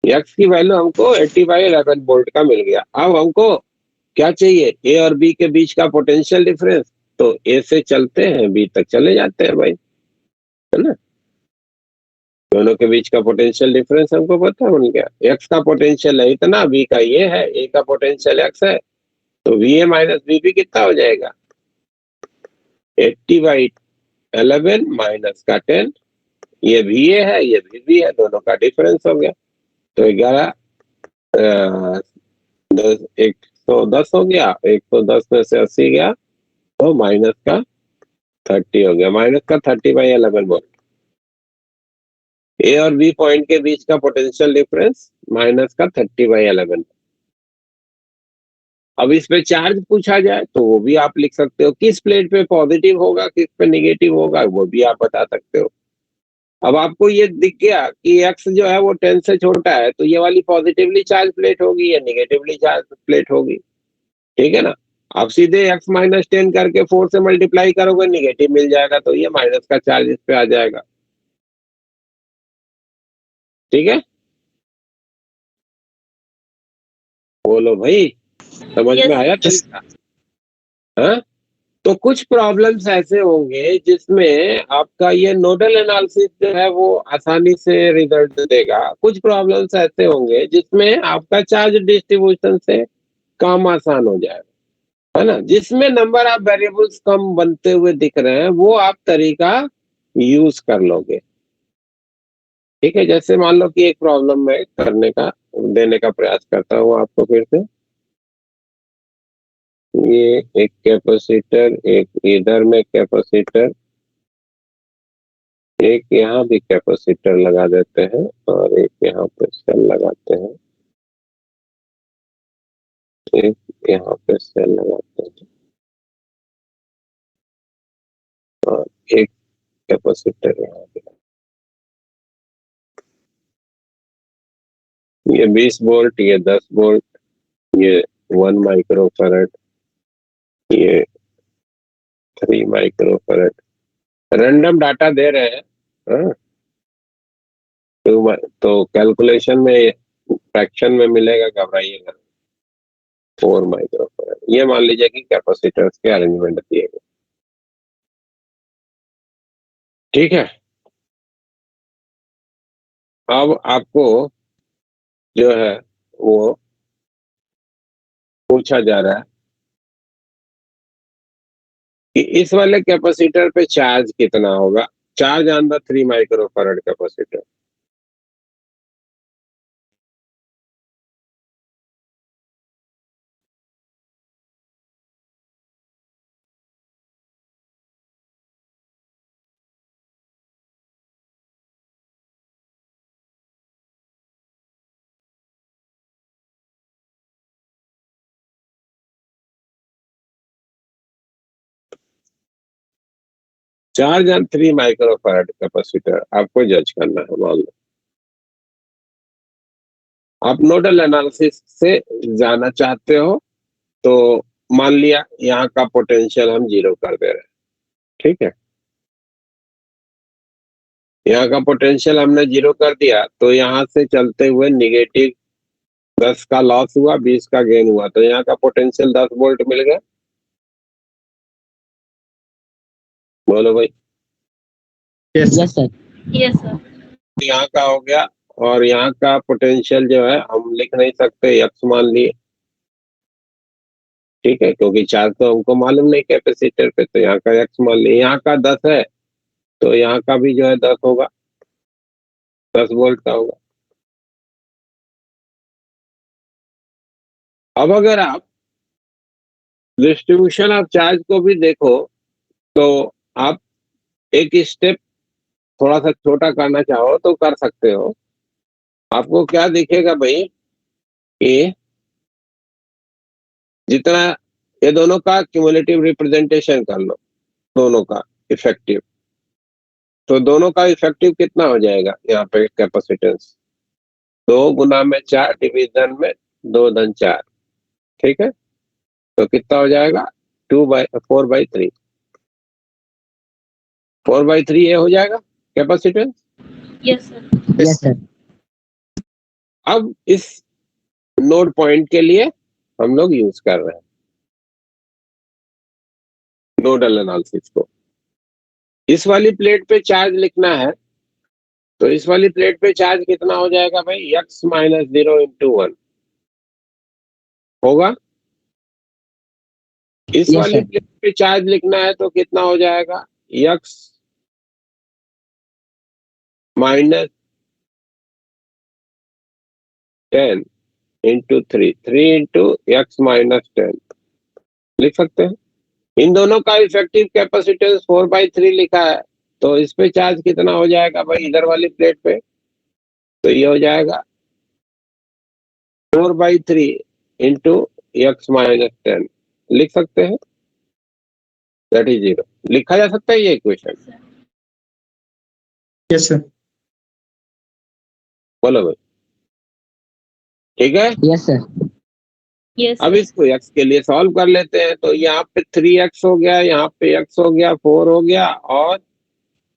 यक्स की वैल्यू हमको 80/11 वोल्ट का मिल गया। अब हमको क्या चाहिए, ए और बी के बीच का पोटेंशियल डिफरेंस। तो ए से चलते हैं बी तक चले जाते हैं भाई, है ना। दोनों के बीच का पोटेंशियल डिफरेंस हमको पता है बन गया। एक्स का पोटेंशियल है इतना, बी का ये है, ए का पोटेंशियल एक्स है, तो V A minus B B कितना हो जाएगा, 80/11 माइनस का 10। ये वी ए है ये वी बी है, दोनों का डिफरेंस हो गया। तो 11 110 हो गया, 110 में से 80 गया, तो माइनस का 30 हो गया, माइनस का 30/11 वोल्ट। ए और बी पॉइंट के बीच का पोटेंशियल डिफरेंस माइनस का 30/11। अब इस पे चार्ज पूछा जाए तो वो भी आप लिख सकते हो, किस प्लेट पे पॉजिटिव होगा किस पे निगेटिव होगा वो भी आप बता सकते हो। अब आपको ये दिख गया कि एक्स जो है वो 10 से छोटा है, तो ये वाली पॉजिटिवली चार्ज प्लेट होगी या निगेटिवली चार्ज प्लेट होगी। ठीक है ना। आप सीधे x-10 करके 4 से मल्टीप्लाई करोगे, निगेटिव मिल जाएगा, तो ये माइनस का चार्ज इस पे आ जाएगा। ठीक है, बोलो भाई, समझ में यस आया तरीका। हाँ। तो कुछ प्रॉब्लम्स ऐसे होंगे जिसमें आपका ये नोडल एनालिसिस जो है वो आसानी से रिजल्ट देगा। कुछ प्रॉब्लम्स ऐसे होंगे जिसमें आपका चार्ज डिस्ट्रीब्यूशन से काम आसान हो जाएगा, है ना। जिसमें नंबर ऑफ वेरिएबल्स कम बनते हुए दिख रहे हैं वो आप तरीका यूज कर लोगे। ठीक है, जैसे मान लो कि एक प्रॉब्लम मैं करने का देने का प्रयास करता हूँ आपको फिर से। ये एक कैपेसिटर, एक इधर में कैपेसिटर, एक यहाँ भी कैपेसिटर लगा देते हैं, और एक यहाँ पे सेल लगाते हैं, एक यहाँ पे सेल लगाते हैं, और एक कैपेसिटर यहाँ पे। ये 20 वोल्ट, ये 10 वोल्ट, ये 1 माइक्रोफैरड, ये 3 माइक्रोफैरड। रैंडम डाटा दे रहे हैं। हाँ? तो कैलकुलेशन में फ्रैक्शन में मिलेगा, घबराइएगा। 4 माइक्रोफैरड, ये मान लीजिए कि कैपेसिटर्स के अरेंजमेंट दिए गए। ठीक है। अब आपको जो है वो पूछा जा रहा है कि इस वाले कैपेसिटर पे चार्ज कितना होगा। Charge on the 3 microfarad capacitor. Charge on 3 microfarad capacitor आपको जज करना है। मान लो आप नोडल एनालिसिस से जाना चाहते हो, तो मान लिया यहाँ का पोटेंशियल हम 0 कर दे रहे हैं, ठीक है। यहाँ का पोटेंशियल हमने 0 कर दिया, तो यहाँ से चलते हुए निगेटिव 10 का लॉस हुआ, 20 का गेन हुआ, तो यहाँ का पोटेंशियल 10 वोल्ट मिल गया। बोलो भाई। Yes yes sir. Yes, sir. यहाँ का हो गया, और यहाँ का पोटेंशियल जो है हम लिख नहीं सकते, एक्स मान लिए, ठीक है, क्योंकि चार्ज तो हमको मालूम नहीं कैपेसिटर पे, तो यहाँ का एक्स मान लिए। यहाँ का 10 है, तो यहाँ का भी जो है 10 होगा, 10 वोल्ट का होगा। अब अगर आप डिस्ट्रीब्यूशन ऑफ चार्ज को भी देखो, तो आप एक स्टेप थोड़ा सा छोटा करना चाहो तो कर सकते हो। आपको क्या दिखेगा भाई कि जितना ये दोनों का क्यूमुलेटिव रिप्रेजेंटेशन कर लो, दोनों का इफेक्टिव, तो दोनों का इफेक्टिव कितना हो जाएगा यहाँ पे कैपेसिटेंस, 2 गुना में 4 डिवीजन में 2 धन 4, ठीक है, तो कितना हो जाएगा 4/3, 4/3 ये हो जाएगा capacitance. Yes, sir. Yes sir. अब इस नोड पॉइंट के लिए हम लोग यूज कर रहे हैं नोडल एनालिसिस को। इस वाली प्लेट पे चार्ज लिखना है, तो इस वाली प्लेट पे चार्ज कितना हो जाएगा भाई, x - 0 × 1 होगा। इस Yes, वाली sir. प्लेट पे चार्ज लिखना है तो कितना हो जाएगा, x - 10 × 3, 3 × x - 10 लिख सकते हैं। इन दोनों का इफेक्टिव कैपेसिटेंस 4/3 लिखा है, तो इस पे चार्ज कितना हो जाएगा भाई इधर वाली प्लेट पे, तो ये हो जाएगा 4/3 × x - 10 लिख सकते हैं, दैट इज 0। लिखा जा सकता है ये इक्वेशन, यस सर। बोलो भाई, ठीक है। Yes sir. Yes, अब sir. इसको x के लिए सॉल्व कर लेते हैं, तो यहाँ पे 3x हो गया, यहाँ पे x हो गया, 4 हो गया, और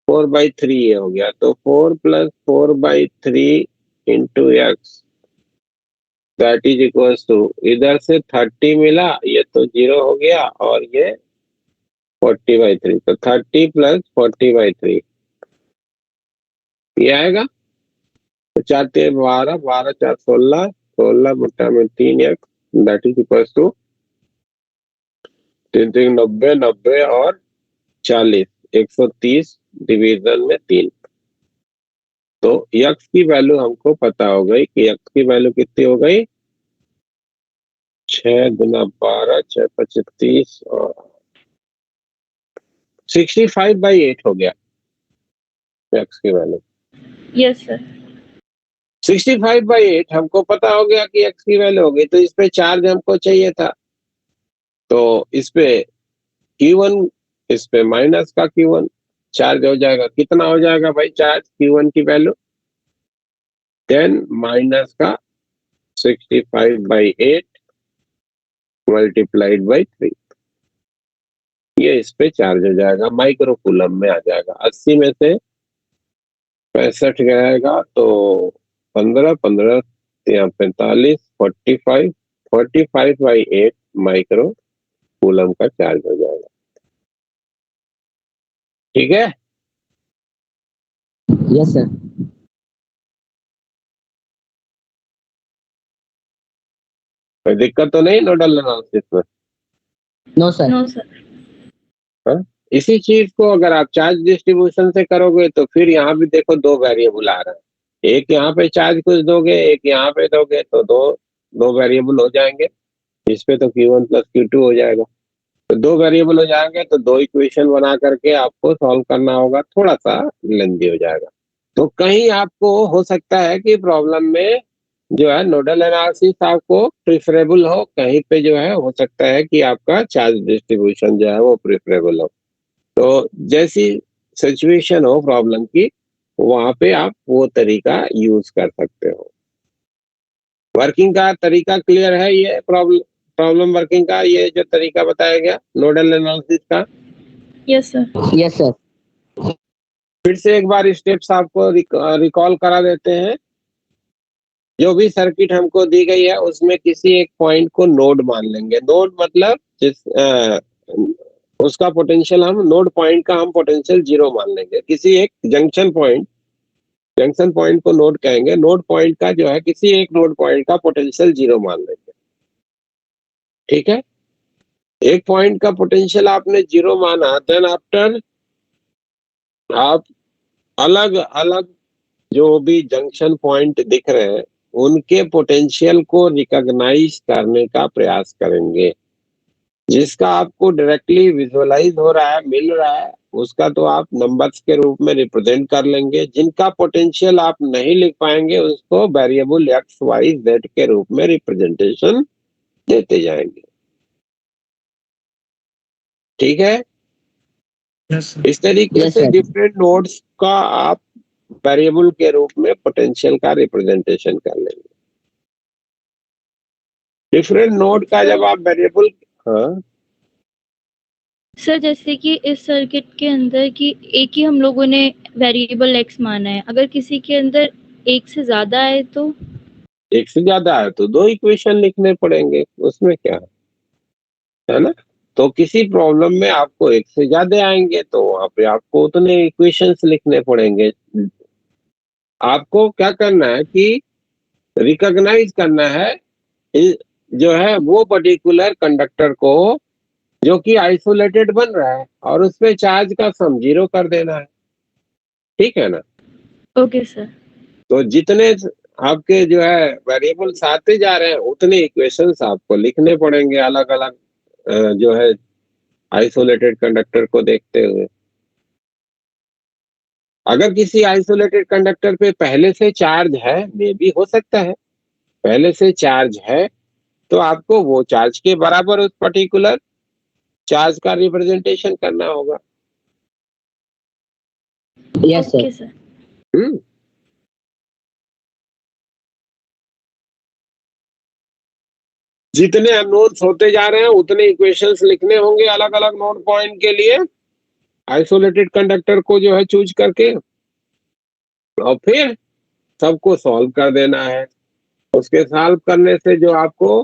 4/3 ये हो गया, तो 4 + 4/3 × x that is equals to, इधर से 30 मिला, ये तो 0 हो गया, और ये 40/3, तो 30 + 40/3 ये आएगा। तो 4 × 3 = 12, 12 × 4 = 16, 16 बटा में 3x that is equals to 3 × 3 = 90, 90 और 40, 130 डिवीजन में 3। तो x की वैल्यू हमको पता हो गई कि x की वैल्यू कितनी हो गई, 6 × 12, 6 × 5 = 30, और 65/8 हो गया x की वैल्यू। Yes, sir. 65/8 हमको पता हो गया कि x की वैल्यू हो गई, तो इस पे चार्ज हमको चाहिए था, तो इस पे Q1, इस पे माइनस का Q1 चार्ज हो जाएगा। कितना हो जाएगा भाई चार्ज Q1 की वैल्यू, 10 माइनस का 65/8 मल्टीप्लाइड बाई 3, ये इस पे चार्ज हो जाएगा, माइक्रो कूलम में आ जाएगा। 80 में से 65 जाएगा तो 15, 15 यहाँ 45, 45, 45/8 माइक्रो कूलम का चार्ज हो जाएगा, ठीक है। Yes sir. कोई दिक्कत तो नहीं नोडल एनालिसिस में? No sir. No, sir. इसी चीज को अगर आप चार्ज डिस्ट्रीब्यूशन से करोगे, तो फिर यहाँ भी देखो 2 वेरिएबल आ रहा है, एक यहाँ पे चार्ज कुछ दोगे, एक यहाँ पे दोगे, तो दो वेरिएबल हो जाएंगे। इस पे तो Q1 + Q2 हो जाएगा, तो 2 वेरिएबल हो जाएंगे, तो 2 इक्वेशन बना करके आपको सॉल्व करना होगा, थोड़ा सा लेंथी हो जाएगा। तो कहीं आपको हो सकता है कि प्रॉब्लम में जो है नोडल एनालिसिस आपको प्रिफरेबल हो, कहीं पे जो है हो सकता है कि आपका चार्ज डिस्ट्रीब्यूशन जो है वो प्रिफरेबल हो। तो जैसी सिचुएशन हो प्रॉब्लम की, वहां पे आप वो तरीका यूज कर सकते हो। वर्किंग का तरीका क्लियर है? ये प्रॉब्लम वर्किंग का ये जो तरीका बताया गया नोडल एनालिसिस का, Yes, sir. Yes, sir. फिर से एक बार स्टेप्स आपको रिकॉल करा देते हैं। जो भी सर्किट हमको दी गई है उसमें किसी एक पॉइंट को नोड मान लेंगे। नोड मतलब उसका पोटेंशियल हम नोड पॉइंट का हम पोटेंशियल 0 मान लेंगे। किसी एक जंक्शन पॉइंट को नोड कहेंगे। नोड पॉइंट का जो है किसी एक नोड पॉइंट का पोटेंशियल 0 मान लेंगे। ठीक है, एक पॉइंट का पोटेंशियल आपने 0 माना, देन आफ्टर आप अलग अलग जो भी जंक्शन पॉइंट दिख रहे हैं उनके पोटेंशियल को रिकॉग्नाइज करने का प्रयास करेंगे। जिसका आपको डायरेक्टली विजुअलाइज हो रहा है, मिल रहा है, उसका तो आप नंबर्स के रूप में रिप्रेजेंट कर लेंगे। जिनका पोटेंशियल आप नहीं लिख पाएंगे उसको वेरिएबल एक्स वाई जेड के रूप में रिप्रेजेंटेशन देते जाएंगे। ठीक है, यस सर। इस तरीके Yes, से sir. डिफरेंट नोड्स का आप वेरिएबल के रूप में पोटेंशियल का रिप्रेजेंटेशन कर लेंगे। डिफरेंट नोड का जब आप वेरिएबल, हाँ सर जैसे कि इस सर्किट के अंदर कि एक ही हम लोगों ने वेरिएबल एक्स माना है, अगर किसी के अंदर एक से ज्यादा है तो? एक से ज्यादा है तो दो इक्वेशन लिखने पड़ेंगे, उसमें क्या है ना। तो किसी प्रॉब्लम में आपको एक से ज्यादा आएंगे तो वहां पे आपको उतने इक्वेशंस लिखने पड़ेंगे। आपको क्या करना है कि रिकॉग्नाइज करना है जो है वो पर्टिकुलर कंडक्टर को जो कि आइसोलेटेड बन रहा है और उसमें चार्ज का सम 0 कर देना है। ठीक है ना। Okay sir. तो जितने आपके जो है वेरिएबल्स आते जा रहे हैं उतने इक्वेशंस आपको लिखने पड़ेंगे अलग अलग जो है आइसोलेटेड कंडक्टर को देखते हुए। अगर किसी आइसोलेटेड कंडक्टर पे पहले से चार्ज है, मे भी हो सकता है पहले से चार्ज है, तो आपको वो चार्ज के बराबर उस पर्टिकुलर चार्ज का रिप्रेजेंटेशन करना होगा। Yes, sir. Okay sir. Hmm जितने अननोन्स होते जा रहे हैं उतने इक्वेशंस लिखने होंगे अलग अलग नोड पॉइंट के लिए आइसोलेटेड कंडक्टर को जो है चूज करके, और फिर सबको सॉल्व कर देना है। उसके सॉल्व करने से जो आपको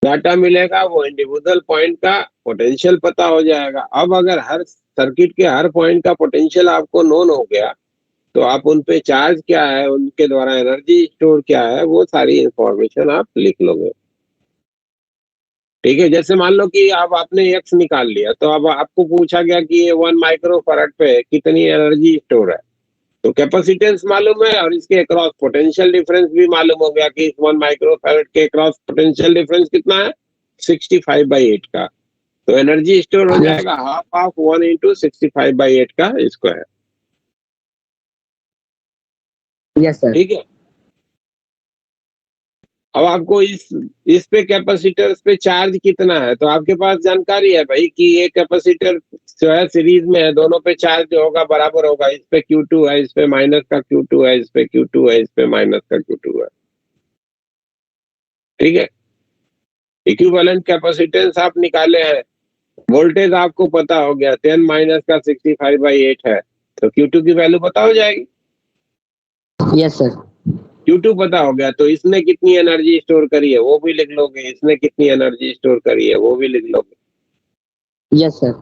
डाटा मिलेगा वो इंडिविजुअल पॉइंट का पोटेंशियल पता हो जाएगा। अब अगर हर सर्किट के हर पॉइंट का पोटेंशियल आपको नोन हो गया तो आप उन पे चार्ज क्या है, उनके द्वारा एनर्जी स्टोर क्या है, वो सारी इंफॉर्मेशन आप लिख लोगे। ठीक है, जैसे मान लो कि अब आपने एक्स निकाल लिया तो अब आपको पूछा गया कि ये 1 माइक्रो फैराड पे कितनी एनर्जी स्टोर है, तो कैपेसिटेंस मालूम है और इसके अक्रॉस पोटेंशियल डिफरेंस भी मालूम हो गया कि इस 1 माइक्रो फैराड के अक्रॉस पोटेंशियल डिफरेंस कितना है, 65/8 का। तो एनर्जी स्टोर हो जाएगा हाफ ऑफ 1 इंटू 65/8 का स्क्वायर। Yes, sir. ठीक है, अब आपको इस पे कैपेसिटर पे चार्ज कितना है तो आपके पास जानकारी है भाई कि ये कैपेसिटर जो है सीरीज में है, दोनों पे चार्ज जो होगा बराबर होगा। इस पे Q2 है, इस पे माइनस का Q2 है, इस पे Q2 है, इस पे माइनस का Q2 है। ठीक है, इक्विवेलेंट कैपेसिटेंस आप निकाले हैं, वोल्टेज आपको पता हो गया 10 माइनस का 65/8 है, तो Q2 की वैल्यू पता हो जाएगी। Yes, sir. Q2 पता हो गया तो इसने कितनी एनर्जी स्टोर करी है वो भी लिख लोगे, इसने कितनी एनर्जी स्टोर करी है वो भी लिख लोगे। Yes, sir.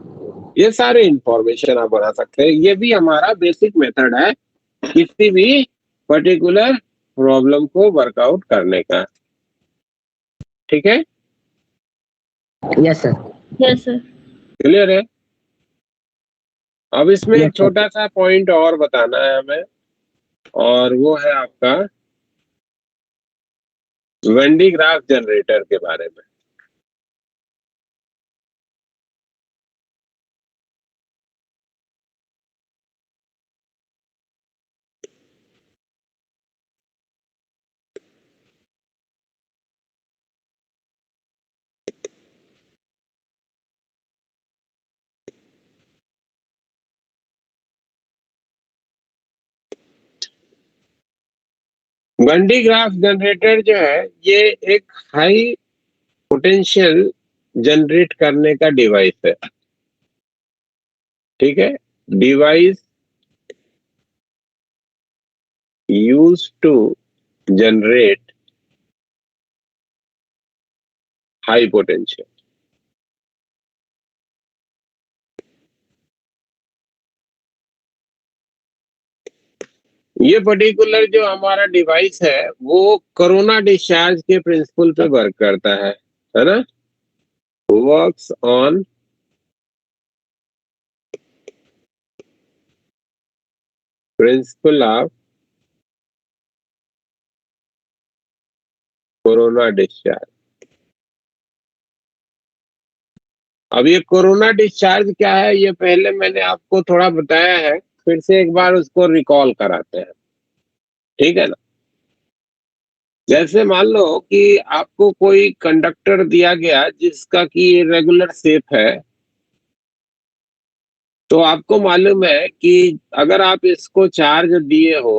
ये सारे इंफॉर्मेशन आप बना सकते हैं। ये भी हमारा बेसिक मेथड है किसी भी पर्टिकुलर प्रॉब्लम को वर्कआउट करने का। ठीक है, Yes, sir. Yes sir. Clear है। अब इसमें Yes, एक sir. छोटा सा पॉइंट और बताना है हमें, और वो है आपका वेंडी ग्राफ जनरेटर के बारे में। गंडी ग्राफ जनरेटर जो है ये एक हाई पोटेंशियल जनरेट करने का डिवाइस है। ठीक है, device use to generate high potential. ये पर्टिकुलर जो हमारा डिवाइस है वो कोरोना डिस्चार्ज के प्रिंसिपल पे वर्क करता है ना, works on principle of corona discharge. अब ये कोरोना डिस्चार्ज क्या है ये पहले मैंने आपको थोड़ा बताया है, फिर से एक बार उसको रिकॉल कराते हैं। ठीक है ना, जैसे मान लो कि आपको कोई कंडक्टर दिया गया जिसका कि रेगुलर शेप है, तो आपको मालूम है कि अगर आप इसको चार्ज दिए हो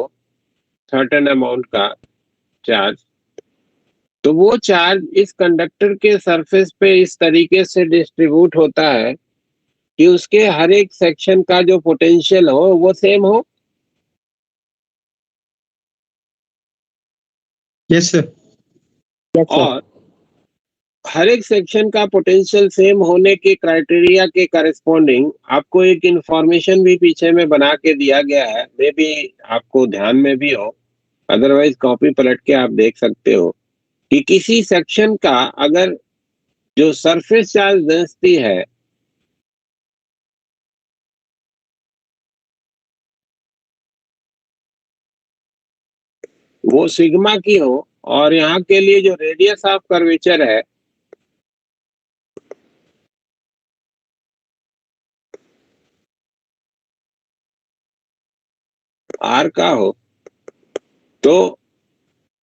सर्टेन अमाउंट का चार्ज, तो वो चार्ज इस कंडक्टर के सरफेस पे इस तरीके से डिस्ट्रीब्यूट होता है कि उसके हर एक सेक्शन का जो पोटेंशियल हो वो सेम हो। Yes sir. Yes sir. और हर एक सेक्शन का पोटेंशियल सेम होने के क्राइटेरिया के करस्पॉन्डिंग आपको एक इंफॉर्मेशन भी पीछे में बना के दिया गया है, मे भी आपको ध्यान में भी हो, अदरवाइज कॉपी पलट के आप देख सकते हो कि किसी सेक्शन का अगर जो सरफेस चार्ज डेंसिटी है वो सिग्मा की हो और यहाँ के लिए जो रेडियस ऑफ कर्वेचर है आर का हो, तो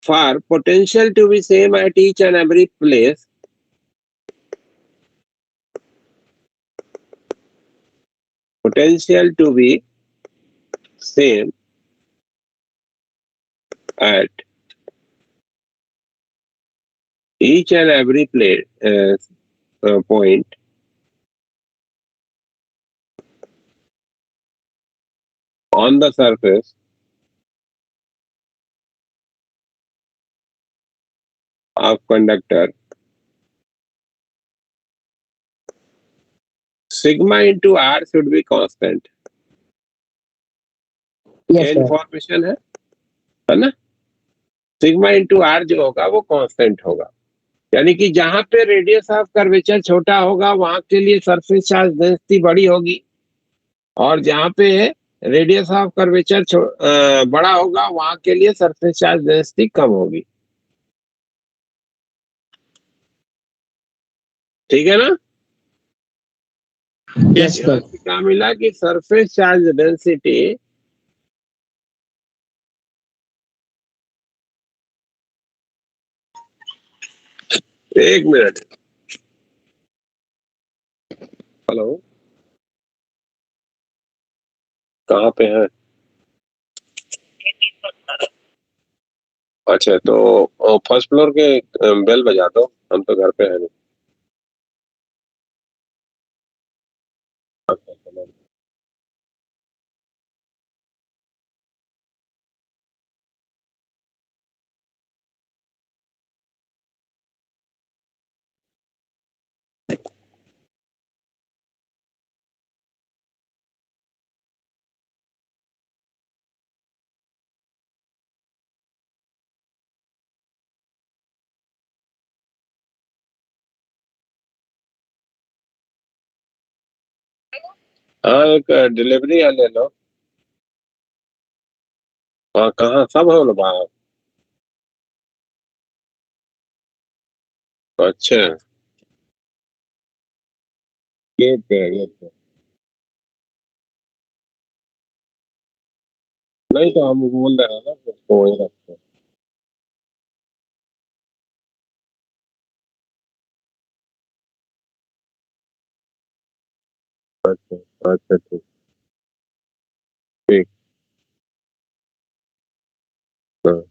for potential to be same at each and every place, potential to be same at each and every point on the surface of conductor, sigma into r should be constant। ये yes sir. Information है ना, sigma into are जो होगा वो constant होगा, यानी कि जहां पे रेडियस ऑफ कर्वेचर छोटा होगा वहां के लिए सरफेस चार्ज डेंसिटी बड़ी होगी, और जहां पे रेडियस ऑफ कर्वेचर बड़ा होगा वहां के लिए सरफेस चार्ज डेंसिटी कम होगी। ठीक है ना, यस यहाँ सर। से क्या मिला कि सरफेस चार्ज डेंसिटी एक मिनट, हेलो कहाँ पे है? अच्छा तो फर्स्ट फ्लोर के बेल बजा दो, हम तो घर पे है नहीं। अच्छा, चलो। हाँ एक डिलीवरी है, ले लो। हाँ कहाँ सब हो लो बाहर? अच्छा, गेट पे। नहीं तो हम बोल रहे हैं ना कि उसको वही रखते हैं। अच्छा अच्छा, ठीक ठीक। हाँ।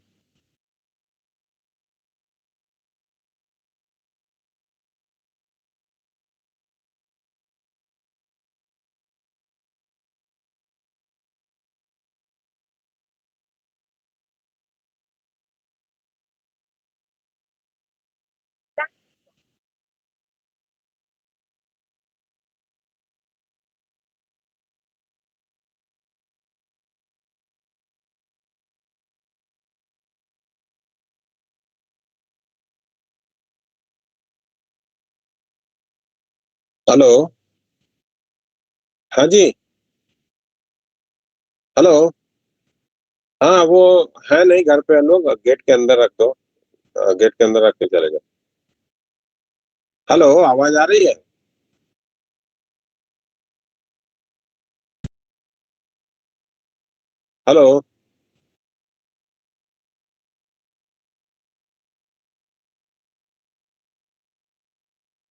हेलो, हाँ जी, हेलो। हाँ, वो है नहीं घर पे, हम लोग गेट के अंदर रख दो, गेट के अंदर रख के चले जाओ। हेलो, आवाज आ रही है? Hello,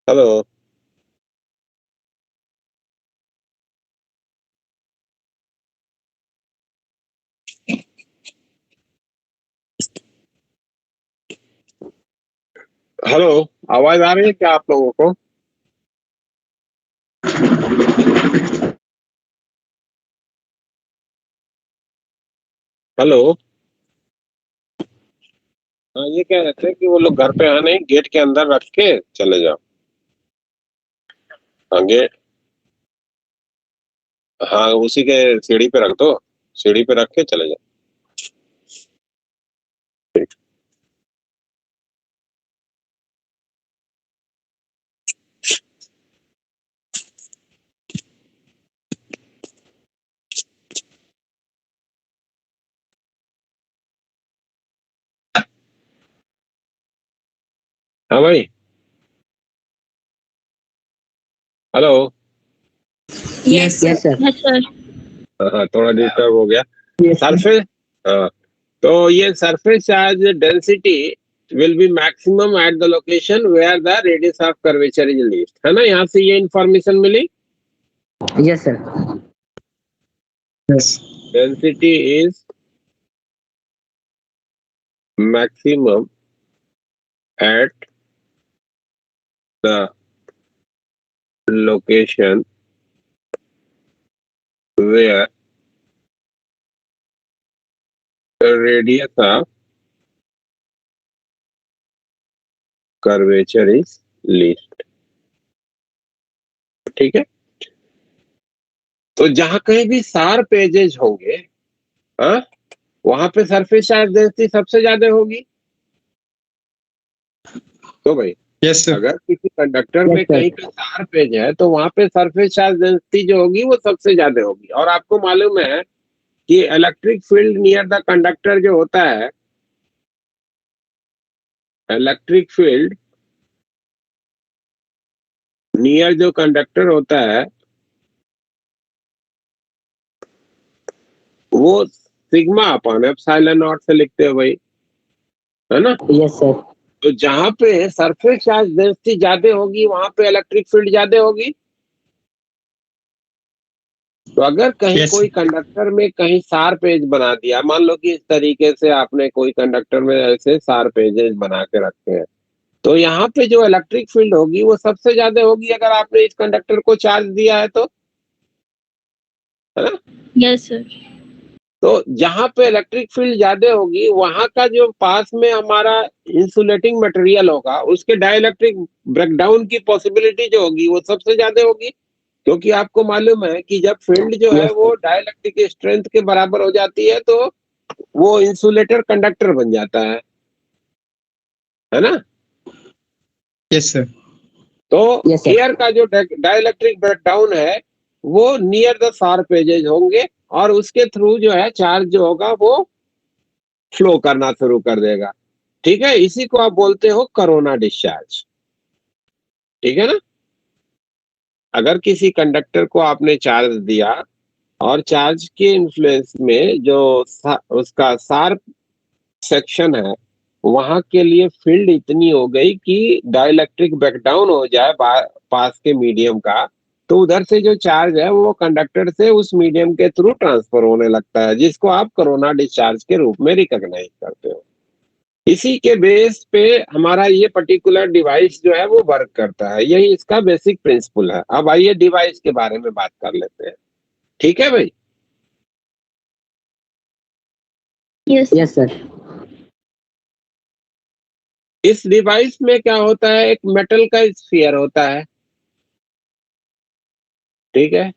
hello. हेलो, आवाज आ रही है क्या आप लोगों को? हेलो। हाँ, ये कह रहे थे कि वो लोग घर पे है नहीं, गेट के अंदर रख के चले जाओ। हाँ, गेट, हाँ, उसी के सीढ़ी पे रख दो, सीढ़ी पे रख के चले जाओ। ठीक। हाँ भाई, hello. Yes, sir. Yes, sir. हाँ, थोड़ा डिस्टर्ब हो गया। Yes, sir. सरफेस, हाँ, तो ये surface charge density will be maximum at the location where the radius of curvature is least, है ना? यहाँ से ये information milli. Yes, sir. Yes. Density is maximum at the location where the radius of curvature is least। ठीक है, तो जहां कहीं भी शार्प एजेज होंगे, हाँ, वहां पे सरफेस चार्ज डेंसिटी सबसे ज्यादा होगी। तो भाई, यस सर। अगर किसी कंडक्टर Yes, में sir. कहीं पे शार्प एज है तो वहां पे सरफेस चार्ज डेंसिटी जो होगी वो सबसे ज्यादा होगी। और आपको मालूम है कि electric field near the conductor जो होता है, इलेक्ट्रिक फील्ड नियर जो कंडक्टर होता है वो सिग्मा अपॉन एप्सिलॉन नॉट से लिखते हो भाई, है ना? Yes, sir. तो जहां पे सरफेस चार्ज डेंसिटी ज्यादा होगी वहां पे इलेक्ट्रिक फील्ड ज्यादा होगी। तो अगर कहीं Yes, कोई sir. कंडक्टर में कहीं शार्प एज बना दिया, मान लो कि इस तरीके से आपने कोई कंडक्टर में ऐसे शार्प एजेस बना के रखे हैं, तो यहाँ पे जो इलेक्ट्रिक फील्ड होगी वो सबसे ज्यादा होगी अगर आपने इस कंडक्टर को चार्ज दिया है तो, है ना? Yes, sir. तो जहां पे इलेक्ट्रिक फील्ड ज्यादा होगी वहां का जो पास में हमारा इंसुलेटिंग मटेरियल होगा उसके डाइलेक्ट्रिक ब्रेकडाउन की पॉसिबिलिटी जो होगी वो सबसे ज्यादा होगी। क्योंकि आपको मालूम है कि जब फील्ड जो है Yes, वो डाइलेक्ट्रिक स्ट्रेंथ के बराबर हो जाती है तो वो इंसुलेटर कंडक्टर बन जाता है ना? Yes sir. तो Yes, sir. एयर का जो डाइलेक्ट्रिक ब्रेकडाउन है वो नियर द शार्प एजेज होंगे और उसके थ्रू जो है चार्ज जो होगा वो फ्लो करना शुरू कर देगा। ठीक है, इसी को आप बोलते हो कोरोना डिस्चार्ज। ठीक है ना? अगर किसी कंडक्टर को आपने चार्ज दिया और चार्ज के इन्फ्लुएंस में जो उसका शार्प सेक्शन है वहां के लिए फील्ड इतनी हो गई कि डाइलेक्ट्रिक ब्रेकडाउन हो जाए पास के मीडियम का, तो उधर से जो चार्ज है वो कंडक्टर से उस मीडियम के थ्रू ट्रांसफर होने लगता है, जिसको आप कोरोना डिस्चार्ज के रूप में रिकॉग्नाइज करते हो। इसी के बेस पे हमारा ये पर्टिकुलर डिवाइस जो है वो वर्क करता है, यही इसका बेसिक प्रिंसिपल है। अब आइए डिवाइस के बारे में बात कर लेते हैं। ठीक है भाई? Yes. Yes, sir. इस डिवाइस में क्या होता है, एक मेटल का स्फीयर होता है। ठीक है,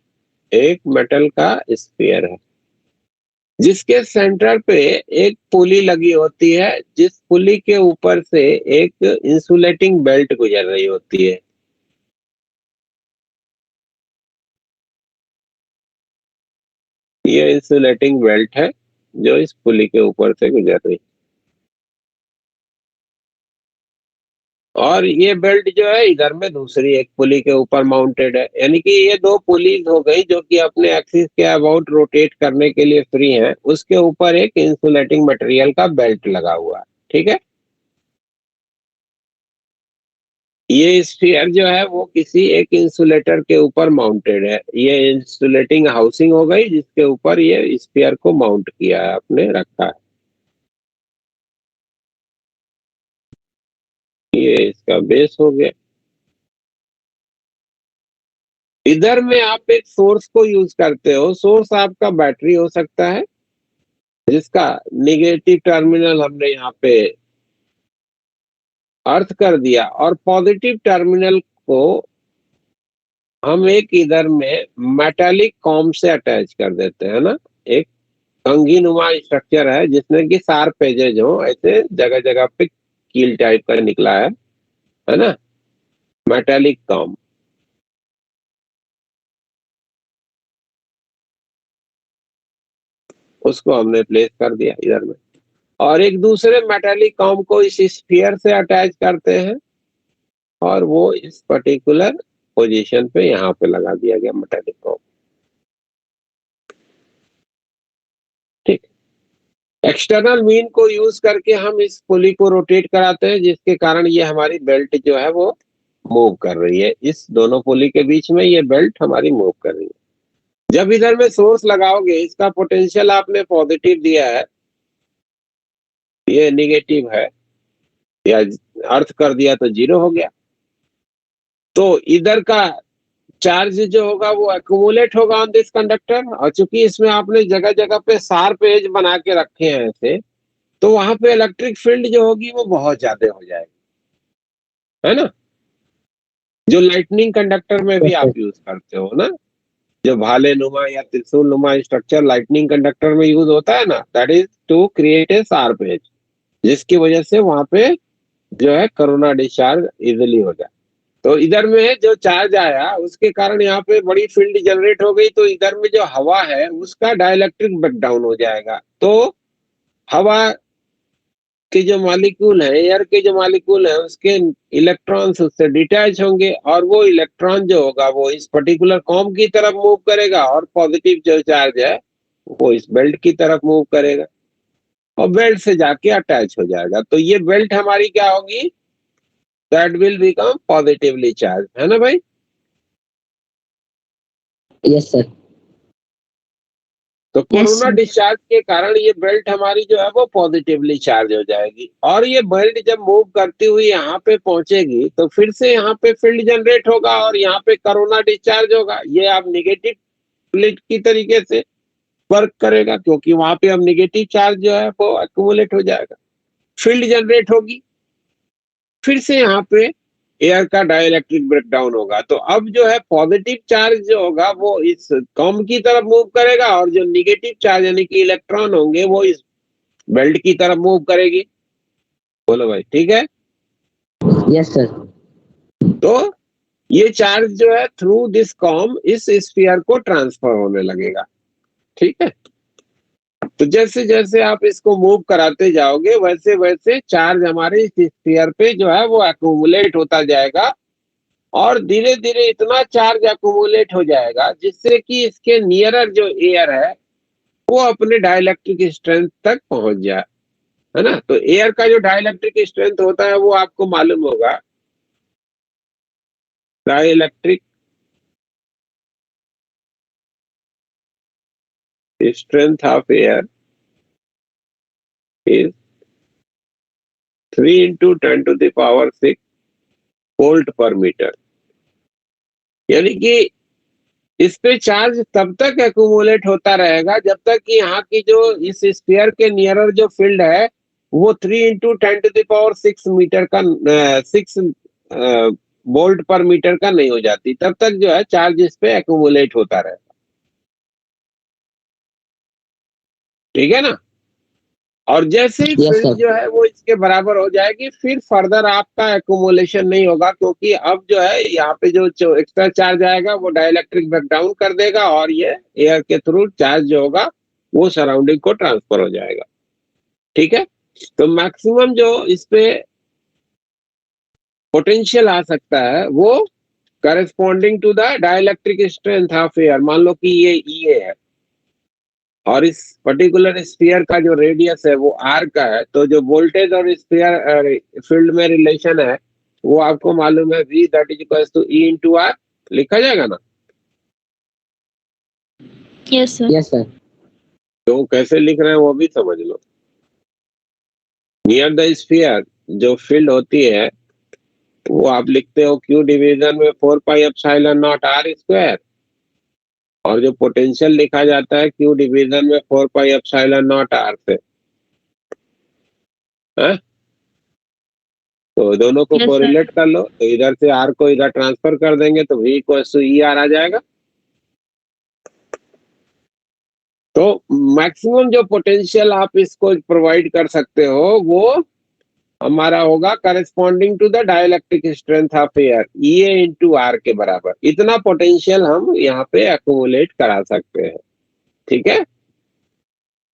एक मेटल का स्फीयर है जिसके सेंटर पे एक पुली लगी होती है, जिस पुली के ऊपर से एक इंसुलेटिंग बेल्ट गुजर रही होती है। ये इंसुलेटिंग बेल्ट है जो इस पुली के ऊपर से गुजर रही है। और ये बेल्ट जो है इधर में दूसरी एक पुली के ऊपर माउंटेड है, यानी कि ये दो पुलीज हो गई जो कि अपने एक्सिस के अबाउट रोटेट करने के लिए फ्री हैं। उसके ऊपर एक इंसुलेटिंग मटेरियल का बेल्ट लगा हुआ है। ठीक है, ये स्फीयर जो है वो किसी एक इंसुलेटर के ऊपर माउंटेड है। ये इंसुलेटिंग हाउसिंग हो गई जिसके ऊपर ये स्फीयर को माउंट किया है, आपने रखा है। ये इसका बेस हो गया। इधर में आप एक सोर्स को यूज करते हो। सोर्स आपका बैटरी हो सकता है जिसका निगेटिव टर्मिनल हमने यहाँ पे अर्थ कर दिया, और पॉजिटिव टर्मिनल को हम एक इधर में मेटालिक कॉम से अटैच कर देते हैं ना। एक कंघी नुमा स्ट्रक्चर है जिसमें कि शार्प एजेज हो, ऐसे जगह जगह पे कील टाइप का निकला है ना, मेटालिक कॉम। उसको हमने प्लेस कर दिया इधर में, और एक दूसरे मेटालिक कॉम को इस स्फीयर से अटैच करते हैं, और वो इस पर्टिकुलर पोजीशन पे यहाँ पे लगा दिया गया मेटालिक कॉम। ठीक, एक्सटर्नल मीन को यूज करके हम इस पुली को रोटेट कराते हैं, जिसके कारण ये हमारी बेल्ट जो है वो मूव कर रही है। इस दोनों पुली के बीच में ये बेल्ट हमारी मूव कर रही है। जब इधर में सोर्स लगाओगे, इसका पोटेंशियल आपने पॉजिटिव दिया है, ये निगेटिव है, या अर्थ कर दिया तो जीरो हो गया, तो इधर का चार्ज जो होगा वो एक्यूमुलेट होगा ऑन दिस कंडक्टर। और चूंकि इसमें आपने जगह जगह पे शार्प एज बना के रखे हैं ऐसे, तो वहां पे इलेक्ट्रिक फील्ड जो होगी वो बहुत ज्यादा हो जाएगी, है ना। जो लाइटनिंग कंडक्टर में भी आप यूज करते हो ना, जो भाले नुमा या त्रिशूल नुमा स्ट्रक्चर लाइटनिंग कंडक्टर में यूज होता है ना, that is to create a sharp edge, जिसकी वजह से वहां पे जो है कोरोना डिस्चार्ज इजिली हो जाए। तो इधर में जो चार्ज आया उसके कारण यहाँ पे बड़ी फील्ड जनरेट हो गई, तो इधर में जो हवा है उसका डाइलेक्ट्रिक ब्रेकडाउन हो जाएगा। तो हवा के जो मॉलिक्यूल है, एयर के जो मॉलिक्यूल है, उसके इलेक्ट्रॉन्स उससे डिटैच होंगे, और वो इलेक्ट्रॉन जो होगा वो इस पर्टिकुलर कॉम की तरफ मूव करेगा, और पॉजिटिव जो चार्ज है वो इस बेल्ट की तरफ मूव करेगा, और बेल्ट से जाके अटैच हो जाएगा। तो ये बेल्ट हमारी क्या होगी, that will become positively charge, है ना भाई। Yes sir. तो कोरोना डिस्चार्ज के कारण ये बेल्ट हमारी जो है वो पॉजिटिवली चार्ज हो जाएगी, और ये बेल्ट जब मूव करती हुई यहाँ पे पहुंचेगी तो फिर से यहाँ पे फील्ड जनरेट होगा, और यहाँ पे कोरोना डिस्चार्ज होगा। ये आप निगेटिव प्लेट की तरीके से वर्क करेगा, क्योंकि वहां पे अब निगेटिव चार्ज जो है वो एक्यूमुलेट हो जाएगा, फील्ड जनरेट होगी, फिर से यहाँ पे एयर का डाइलेक्ट्रिक ब्रेकडाउन होगा। तो अब जो है पॉजिटिव चार्ज जो होगा वो इस कॉम की तरफ मूव करेगा, और जो निगेटिव चार्ज यानी कि इलेक्ट्रॉन होंगे वो इस बेल्ट की तरफ मूव करेगी। बोलो भाई, ठीक है। Yes sir. तो ये चार्ज जो है थ्रू दिस कॉम इस स्फीयर को ट्रांसफर होने लगेगा। ठीक है, तो जैसे जैसे आप इसको मूव कराते जाओगे वैसे वैसे चार्ज हमारे इस स्फीयर पे जो है वो एक्यूमुलेट होता जाएगा, और धीरे धीरे इतना चार्ज एक्यूमुलेट हो जाएगा जिससे कि इसके नियरर जो एयर है वो अपने डाइलेक्ट्रिक स्ट्रेंथ तक पहुंच जाए, है ना। तो एयर का जो डाइलेक्ट्रिक स्ट्रेंथ होता है वो आपको मालूम होगा, dielectric strength of air is 3 × 10⁶ volt पर मीटर। यानी कि इस पे चार्ज तब तक एक्यूमुलेट होता रहेगा जब तक कि यहाँ की जो इस स्फीयर के नियरर जो फील्ड है वो 3 × 10⁶ मीटर का 6 वोल्ट पर मीटर का नहीं हो जाती, तब तक जो है चार्ज इस पे एक्यूमुलेट होता रहेगा। ठीक है ना। और जैसे ही Yes, फील्ड sir. जो है वो इसके बराबर हो जाएगी, फिर फर्दर आपका एक्यूमुलेशन नहीं होगा, क्योंकि अब जो है यहाँ पे जो एक्स्ट्रा चार्ज आएगा वो डाइलेक्ट्रिक ब्रेकडाउन कर देगा और ये एयर के थ्रू चार्ज जो होगा वो सराउंडिंग को ट्रांसफर हो जाएगा। ठीक है, तो मैक्सिमम जो इस पे पोटेंशियल आ सकता है वो corresponding to the dielectric strength of air. मान लो कि ये E है और इस पर्टिकुलर स्फीयर का जो रेडियस है वो R का है, तो जो वोल्टेज और स्फीयर फील्ड में रिलेशन है वो आपको मालूम है, V that is equals to E into R, लिखा जाएगा ना। Yes sir. Yes, sir. तो कैसे लिख रहे हैं वो भी समझ लो। नियर द स्फीयर जो फील्ड होती है वो आप लिखते हो Q डिवीजन में 4 pi epsilon not R square, और जो पोटेंशियल लिखा जाता है Q डिवीजन में 4 पाई एप्सिलॉन नॉट R से है? तो दोनों को Yes, sir. कोरिलेट कर लो, तो इधर से R को इधर ट्रांसफर कर देंगे तो V equals to E R आ जाएगा। तो मैक्सिमम जो पोटेंशियल आप इसको प्रोवाइड कर सकते हो वो हमारा होगा corresponding to the dielectric strength of air, E into R के बराबर। इतना पोटेंशियल हम यहाँ पे एक्यूमुलेट करा सकते हैं। ठीक है,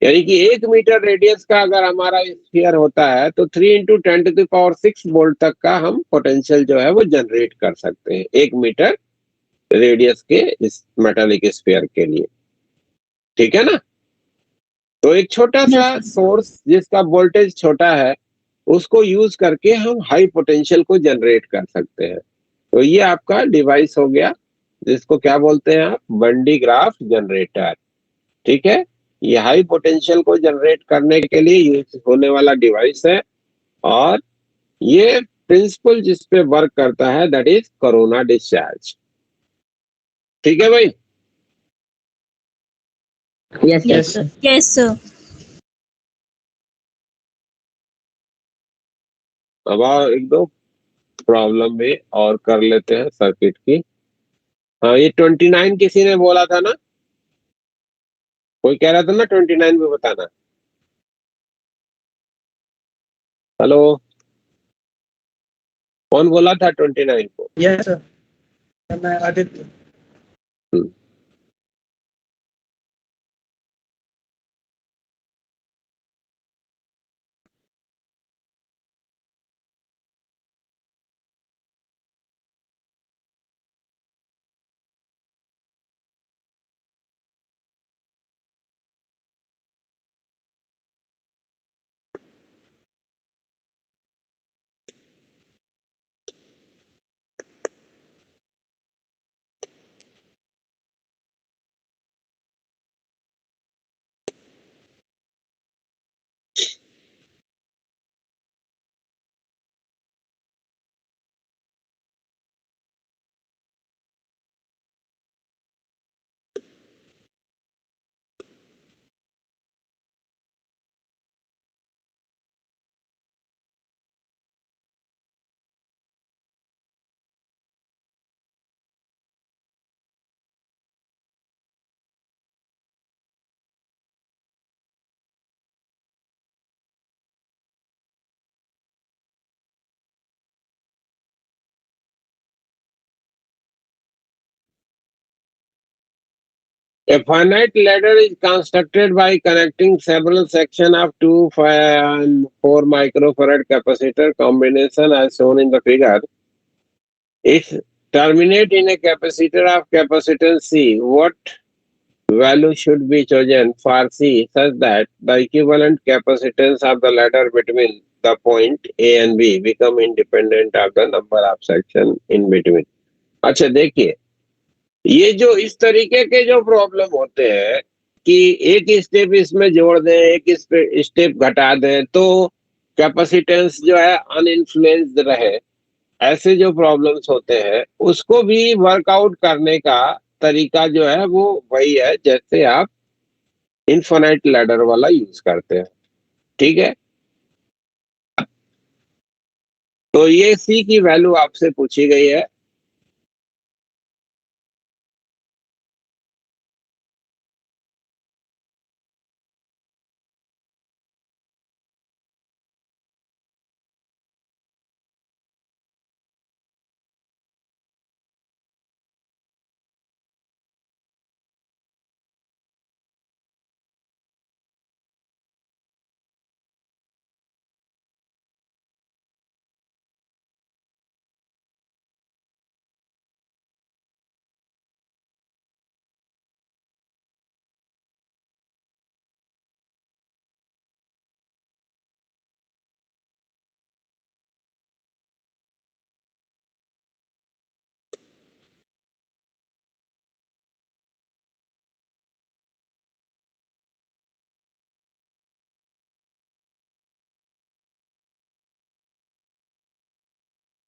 यानी कि 1 मीटर रेडियस का अगर हमारा स्फीयर होता है तो 3 इंटू 10⁻6 वोल्ट तक का हम पोटेंशियल जो है वो जनरेट कर सकते हैं 1 मीटर रेडियस के इस मेटालिक स्फीयर के लिए। ठीक है ना। तो एक छोटा सा Yes, sir. सोर्स जिसका वोल्टेज छोटा है उसको यूज करके हम हाई पोटेंशियल को जनरेट कर सकते हैं। तो ये आपका डिवाइस हो गया, जिसको क्या बोलते हैं आप, बंडी ग्राफ जनरेटर। ठीक है, ये हाई पोटेंशियल को जनरेट करने के लिए यूज होने वाला डिवाइस है, और ये प्रिंसिपल जिस पे वर्क करता है दैट इज कोरोना डिस्चार्ज। ठीक है भाई। Yes, sir. Yes, sir. Yes, sir. अब आओ एक दो प्रॉब्लम में और कर लेते हैं सर्किट की। हाँ, ये 29 किसी ने बोला था ना, कोई कह रहा था ना 29 में बताना। हेलो, कौन बोला था 29 को? यस सर, मैं आदित्य। हम्म, A finite ladder is constructed by connecting several sections of 2, 5, and 4 microfarad capacitor combination as shown in the figure. It terminates in a capacitor of capacitance C. What value should be chosen for C such that the equivalent capacitance of the ladder between the point A and B become independent of the number of sections in between? अच्छा देखिए, ये जो इस तरीके के जो problem होते हैं कि एक स्टेप इसमें जोड़ दें, एक स्टेप घटा दें तो कैपेसिटेंस जो है अनइन्फ्लुएंस्ड रहे, ऐसे जो प्रॉब्लम्स होते हैं उसको भी वर्कआउट करने का तरीका जो है वो वही है जैसे आप इनफाइनाइट लैडर वाला यूज करते हैं। ठीक है, तो ये सी की वैल्यू आपसे पूछी गई है।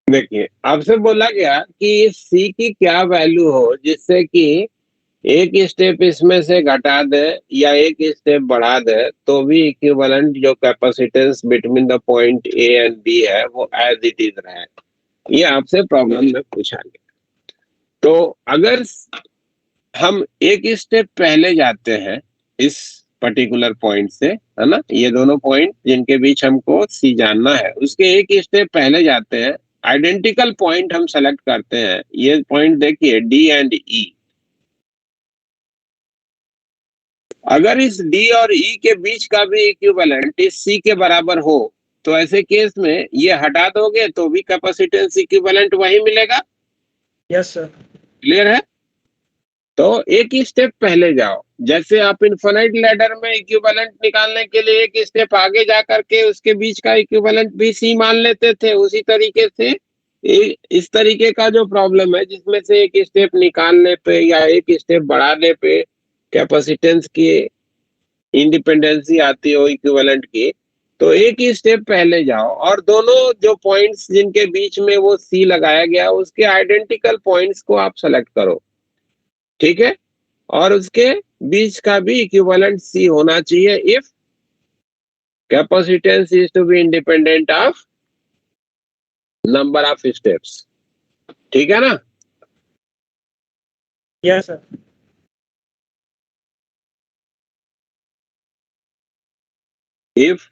देखिए आपसे बोला गया कि सी की क्या वैल्यू हो जिससे कि एक स्टेप इसमें से घटा दे या एक स्टेप बढ़ा दे तो भी इक्विवेलेंट जो capacitance between the point A and B है वो एज इट इज रहे। ये आपसे प्रॉब्लम में पूछा गया। तो अगर हम एक स्टेप पहले जाते हैं इस पर्टिकुलर पॉइंट से, है ना, ये दोनों पॉइंट जिनके बीच हमको सी जानना है उसके एक स्टेप पहले जाते हैं, आइडेंटिकल पॉइंट हम सेलेक्ट करते हैं। ये पॉइंट देखिए डी एंड ई। अगर इस डी और ई के बीच का भी इक्विवेलेंट इस सी के बराबर हो तो ऐसे केस में ये हटा दोगे तो भी कैपेसिटेंस इक्विवेलेंट वही मिलेगा। Yes sir. क्लियर है? तो एक ही स्टेप पहले जाओ। जैसे आप इनफाइनाइट लैडर में इक्विवेलेंट निकालने के लिए एक स्टेप आगे जा करके उसके बीच का इक्विवेलेंट भी सी मान लेते थे, उसी तरीके से इस तरीके का जो प्रॉब्लम है जिसमें से एक स्टेप निकालने पे या एक स्टेप बढ़ाने पे कैपेसिटेंस की इंडिपेंडेंसी आती हो इक्विवेलेंट की, तो एक ही स्टेप पहले जाओ और दोनों जो पॉइंट्स जिनके बीच में वो सी लगाया गया उसके आइडेंटिकल पॉइंट्स को आप सेलेक्ट करो। ठीक है? और उसके बीच का भी इक्विवेलेंट सी होना चाहिए if capacitance is to be independent of number of steps. ठीक है ना? Yes sir. इफ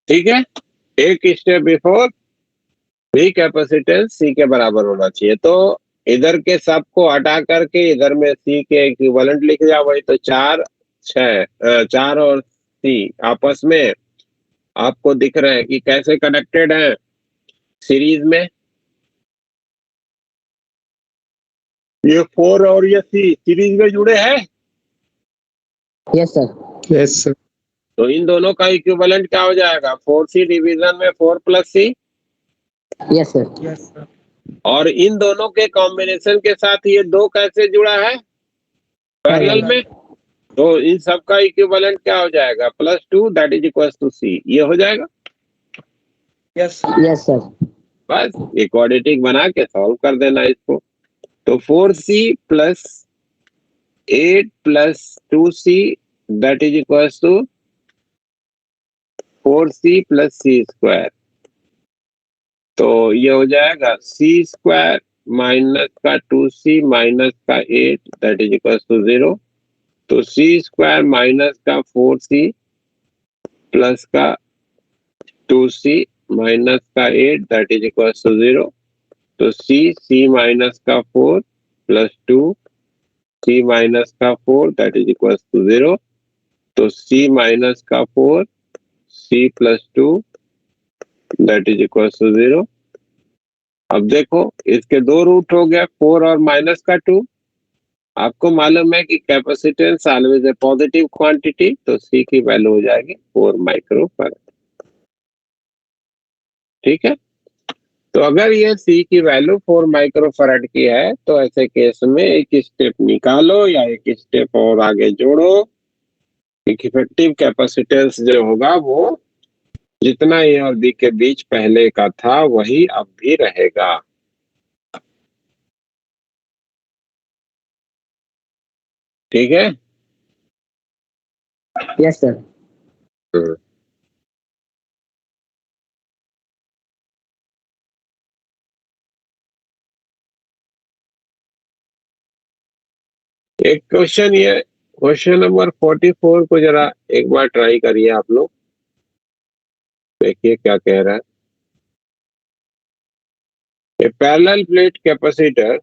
ठीक है, एक स्टेप बिफोर भी कैपेसिटेंस सी के बराबर होना चाहिए। तो इधर के सब को हटा करके इधर में सी के इक्विवेलेंट लिख जाओ भाई। तो 4 6 4 और सी आपस में आपको दिख रहे हैं कि कैसे कनेक्टेड है सीरीज में। ये 4 और ये सी सीरीज में जुड़े हैं। Yes sir. Yes sir. तो इन दोनों का इक्विवेलेंट क्या हो जाएगा? 4C डिवीजन में 4 + C। Yes sir. Yes sir. और इन दोनों के कॉम्बिनेशन के साथ ये 2 कैसे जुड़ा है? पैरेलल में। तो इन सब का इक्विवेलेंट क्या हो जाएगा? +2 that is equal to C। ये हो जाएगा। Yes sir. Yes sir. बस ये क्वाड्रेटिक बना के सॉल्व कर देना इसको। तो 4C + 8 + 2C that is equal to 4C + C²। तो ये हो जाएगा C² माइनस का 2C माइनस का 8 दैट इज इक्वल टू 0। तो C² माइनस का 4C प्लस का 2C माइनस का 8 दैट इज इक्वल टू 0। तो C माइनस का 4 प्लस 2 C माइनस का 4 दैट इज इक्वल टू 0। तो C माइनस का 4 C plus 2 that is equal to 0। अब देखो इसके 2 रूट हो गया, 4 और माइनस का 2। आपको मालूम है कि capacitance always a positive quantity, तो C की वैल्यू हो जाएगी 4 माइक्रोफैराड। ठीक है? तो अगर ये C की वैल्यू 4 माइक्रोफैराड की है तो ऐसे केस में एक स्टेप निकालो या एक स्टेप और आगे जोड़ो। इफेक्टिव कैपेसिटेंस जो होगा वो जितना A और B के बीच पहले का था वही अब भी रहेगा। ठीक है? Yes, sir. एक क्वेश्चन नंबर 44 को जरा एक बार ट्राई करिए आप लोग, देखिए क्या कह रहा है। A parallel plate capacitor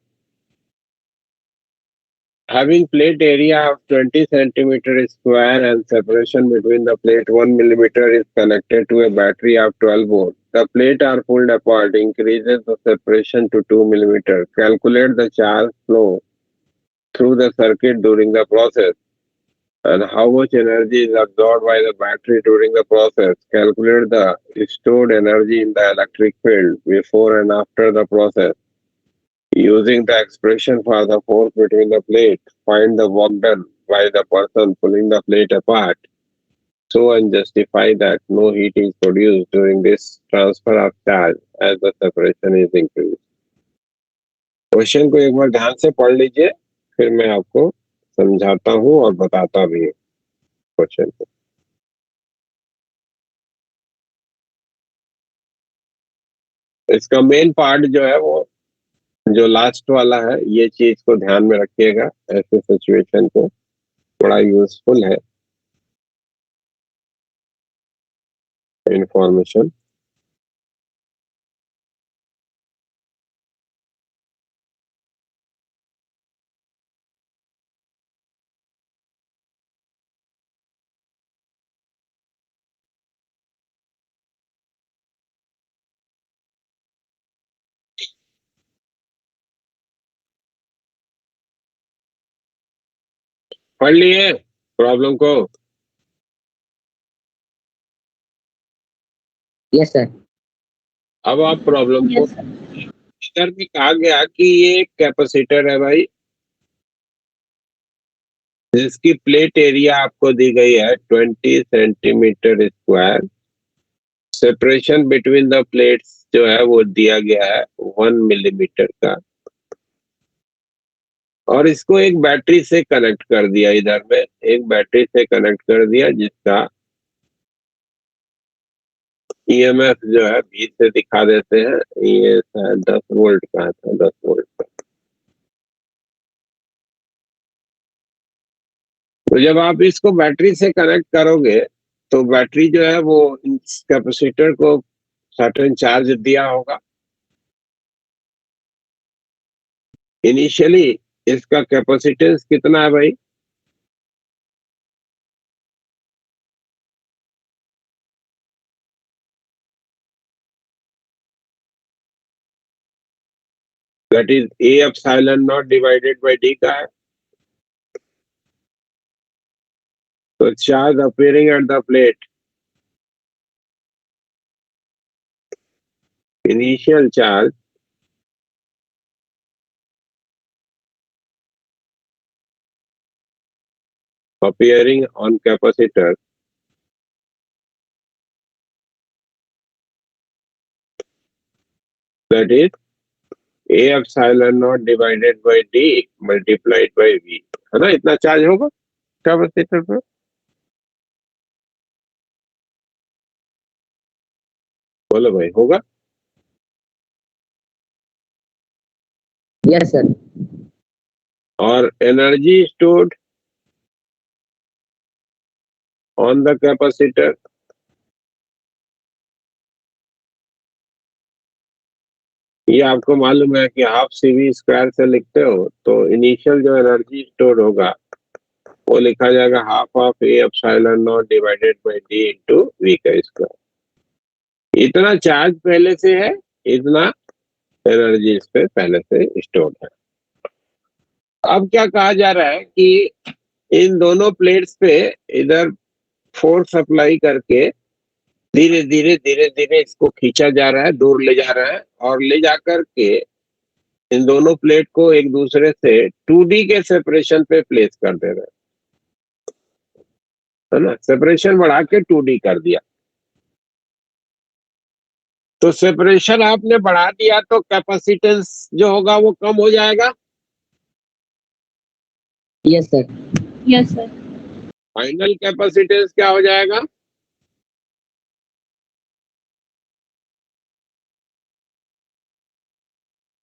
having plate area of 20 centimeter square and separation between the plate 1 millimeter is connected to a battery of 12 volt. The plate are pulled apart, increases the separation to 2 millimeter. Calculate the charge flow through the circuit during the process and how much energy is absorbed by the battery during the process. Calculate the stored energy in the electric field before and after the process. Using the expression for the force between the plates, find the work done by the person pulling the plate apart. So and justify that no heat is produced during this transfer of charge as the separation is increased. Question को एक बार ध्यान से पढ़ लीजिए, फिर मैं आपको समझाता हूँ और बताता भी हूँ क्वेश्चन को। इसका मेन पार्ट जो है वो जो लास्ट वाला है, ये चीज को ध्यान में रखिएगा, ऐसे सिचुएशन को बड़ा यूजफुल है इंफॉर्मेशन। पढ़ लिए प्रॉब्लम को? Yes, sir. अब आप प्रॉब्लम को, Yes, sir. इधर भी कहा गया कि ये एक कैपेसिटर है भाई, जिसकी प्लेट एरिया आपको दी गई है 20 centimetre square. Separation between the plates जो है वो दिया गया है 1 मिलीमीटर का, और इसको एक बैटरी से कनेक्ट कर दिया, इधर में एक बैटरी से कनेक्ट कर दिया जिसका ईएमएफ जो है 20 से दिखा देते हैं, ये शायद 10 वोल्ट का था, 10 वोल्ट का। तो जब आप इसको बैटरी से कनेक्ट करोगे तो बैटरी जो है वो इस कैपेसिटर को सर्टेन चार्ज दिया होगा। इनिशियली इसका कैपेसिटेंस कितना है भाई? That is A epsilon not divided by D का है। तो charge appearing at the plate, initial charge appearing on capacitor that is A epsilon naught divided by D multiplied by V, है ना? इतना चार्ज होगा कैपेसिटर पर। बोलो भाई, होगा? Yes, sir. और energy stored on the capacitor, ये आपको मालूम है कि हाफ CV स्क्वायर से लिखते हो, तो इनिशियल जो एनर्जी स्टोर होगा वो लिखा जाएगा half of A epsilon not divided by D into V का स्क्वायर। इतना चार्ज पहले से है, इतना एनर्जी इस पे पहले से स्टोर है। अब क्या कहा जा रहा है कि इन दोनों प्लेट्स पे इधर फोर्स अप्लाई करके धीरे धीरे धीरे धीरे इसको खींचा जा रहा है, दूर ले जा रहा है, और ले जाकर के इन दोनों प्लेट को एक दूसरे से 2D के सेपरेशन पे प्लेस कर दे रहे हैं, है ना? सेपरेशन बढ़ा के 2D कर दिया। तो सेपरेशन आपने बढ़ा दिया तो कैपेसिटेंस जो होगा वो कम हो जाएगा। Yes, sir. Yes, sir. Final capacitance क्या हो जाएगा?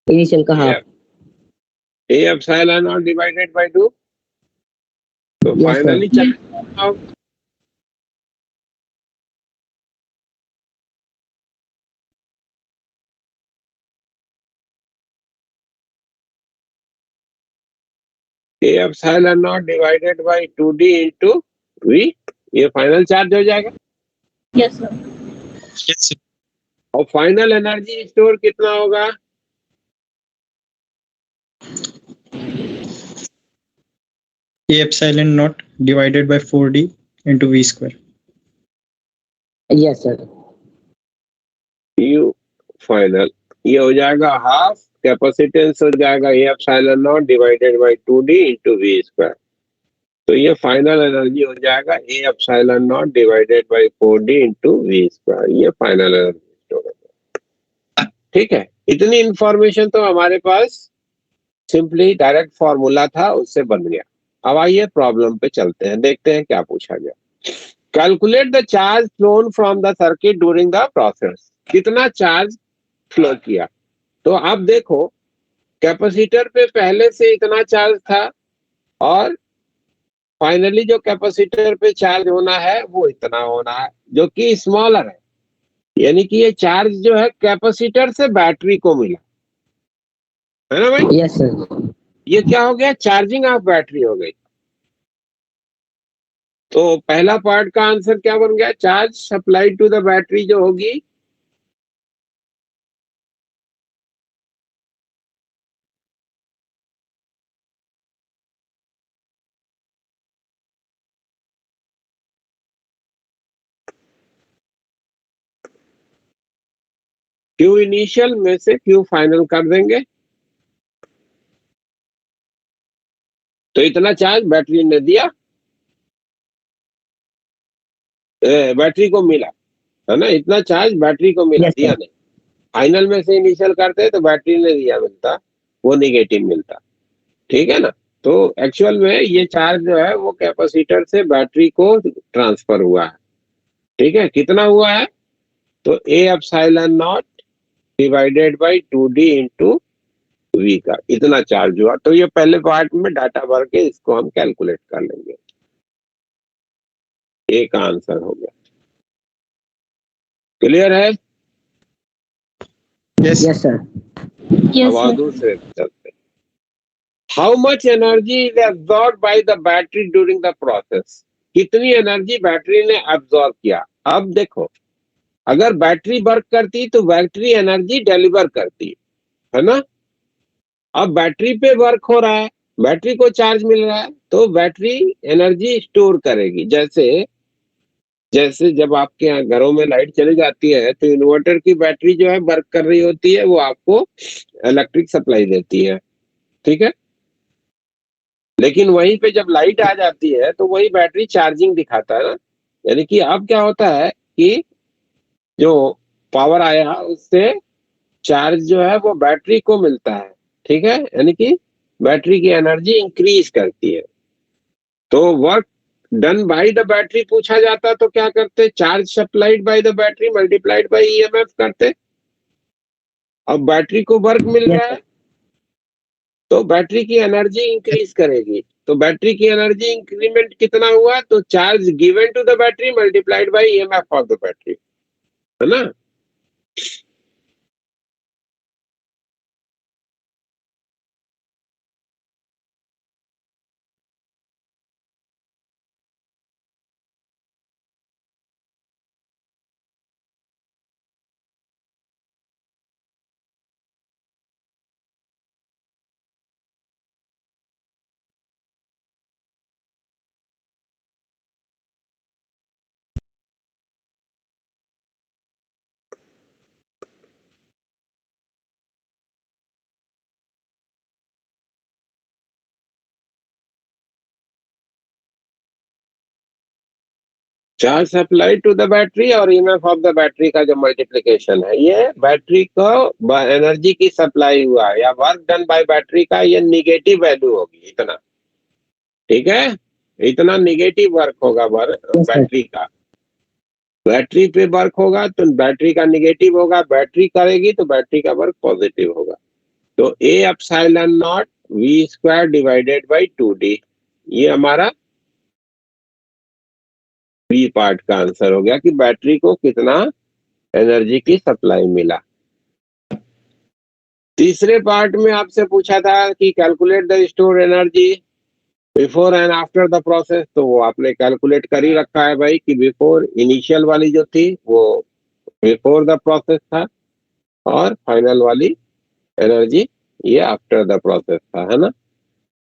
इनिशियल का half. A epsilon not divided by 2। तो Yes, sir. Finally charge A epsilon not divided by 2d into V, ये फाइनल चार्ज हो जाएगा। Yes sir. और फाइनल एनर्जी स्टोर कितना होगा? A epsilon naught divided by 4d into v square. Yes, sir. U final, ये हो जाएगा half capacitance हो जाएगा A epsilon not divided by 2d into V square. तो ये फाइनल एनर्जी हो जाएगा A epsilon not divided by 4d into V square. ये फाइनल एनर्जी स्टोर है। ठीक है, इतनी इंफॉर्मेशन तो हमारे पास सिंपली डायरेक्ट फॉर्मूला था, उससे बन गया। अब आइए प्रॉब्लम पे चलते हैं, देखते हैं क्या पूछा गया। Calculate the charge phloem from the circuit during the process. कितना चार्ज फ्लो किया? तो अब देखो, कैपेसिटर पे पहले से इतना चार्ज था और फाइनली जो कैपेसिटर पे चार्ज होना है वो इतना होना है, जो कि स्मॉलर है। यानी कि ये चार्ज जो है कैपेसिटर से बैटरी को मिला है ना भाई? Yes, sir. ये क्या हो गया? चार्जिंग ऑफ बैटरी हो गई। तो पहला पार्ट का आंसर क्या बन गया? Charge supply to the battery जो होगी क्यू इनिशियल में से क्यू फाइनल कर देंगे। तो इतना चार्ज बैटरी ने दिया, बैटरी को मिला, है ना? इतना चार्ज बैटरी को मिला, Yes, दिया sir. नहीं। फाइनल में से इनिशियल करते तो बैटरी ने दिया मिलता, वो निगेटिव मिलता। ठीक है ना? तो एक्चुअल में ये चार्ज जो है वो कैपेसिटर से बैटरी को ट्रांसफर हुआ है। ठीक है, कितना हुआ है? तो A epsilon not divided by 2d into V का इतना चार्ज हुआ। तो ये पहले पार्ट में डाटा भर के इसको हम कैलकुलेट कर लेंगे। ए का आंसर हो गया। क्लियर है? Yes. Yes, sir. अब और दूसरे पे चलते हैं। How much energy is absorb by the battery during the process. कितनी एनर्जी बैटरी ने एब्जॉर्ब किया? अब देखो, अगर बैटरी वर्क करती तो बैटरी एनर्जी डिलीवर करती, है ना? अब बैटरी पे वर्क हो रहा है, बैटरी को चार्ज मिल रहा है, तो बैटरी एनर्जी स्टोर करेगी। जैसे जैसे जब आपके यहाँ घरों में लाइट चली जाती है तो इन्वर्टर की बैटरी जो है वर्क कर रही होती है, वो आपको इलेक्ट्रिक सप्लाई देती है। ठीक है, लेकिन वहीं पे जब लाइट आ जाती है तो वही बैटरी चार्जिंग दिखाता है ना। यानी कि अब क्या होता है कि जो पावर आया उससे चार्ज जो है वो बैटरी को मिलता है। ठीक है, यानी कि बैटरी की एनर्जी इंक्रीज करती है। तो work done by the battery पूछा जाता तो क्या करते? Charge supplied by the battery multiplied by EMF करते। अब बैटरी को वर्क मिल Yes, रहा है तो बैटरी की एनर्जी इंक्रीज करेगी। तो बैटरी की एनर्जी इंक्रीमेंट कितना हुआ? तो charge given to the battery multiplied by EMF of the battery, है ना? Charge supply to the battery और ईएमएफ ऑफ द बैटरी का जो मल्टीप्लिकेशन है, ये बैटरी को एनर्जी की सप्लाई हुआ है या वर्क डन बाय बैटरी का, ये निगेटिव वैल्यू होगी इतना। ठीक है, इतना निगेटिव वर्क होगा Yes, sir. बैटरी का। बैटरी पे वर्क होगा तो बैटरी का निगेटिव होगा, बैटरी करेगी तो बैटरी का वर्क पॉजिटिव होगा। तो A epsilon not V square divided by 2d, ये हमारा बी पार्ट का आंसर हो गया कि बैटरी को कितना एनर्जी की सप्लाई मिला। तीसरे पार्ट में आपसे पूछा था कि calculate the store energy before and after the process, तो वो आपने कैलकुलेट कर ही रखा है भाई कि बिफोर इनिशियल वाली जो थी वो बिफोर द प्रोसेस था और फाइनल वाली एनर्जी ये आफ्टर द प्रोसेस था, है ना।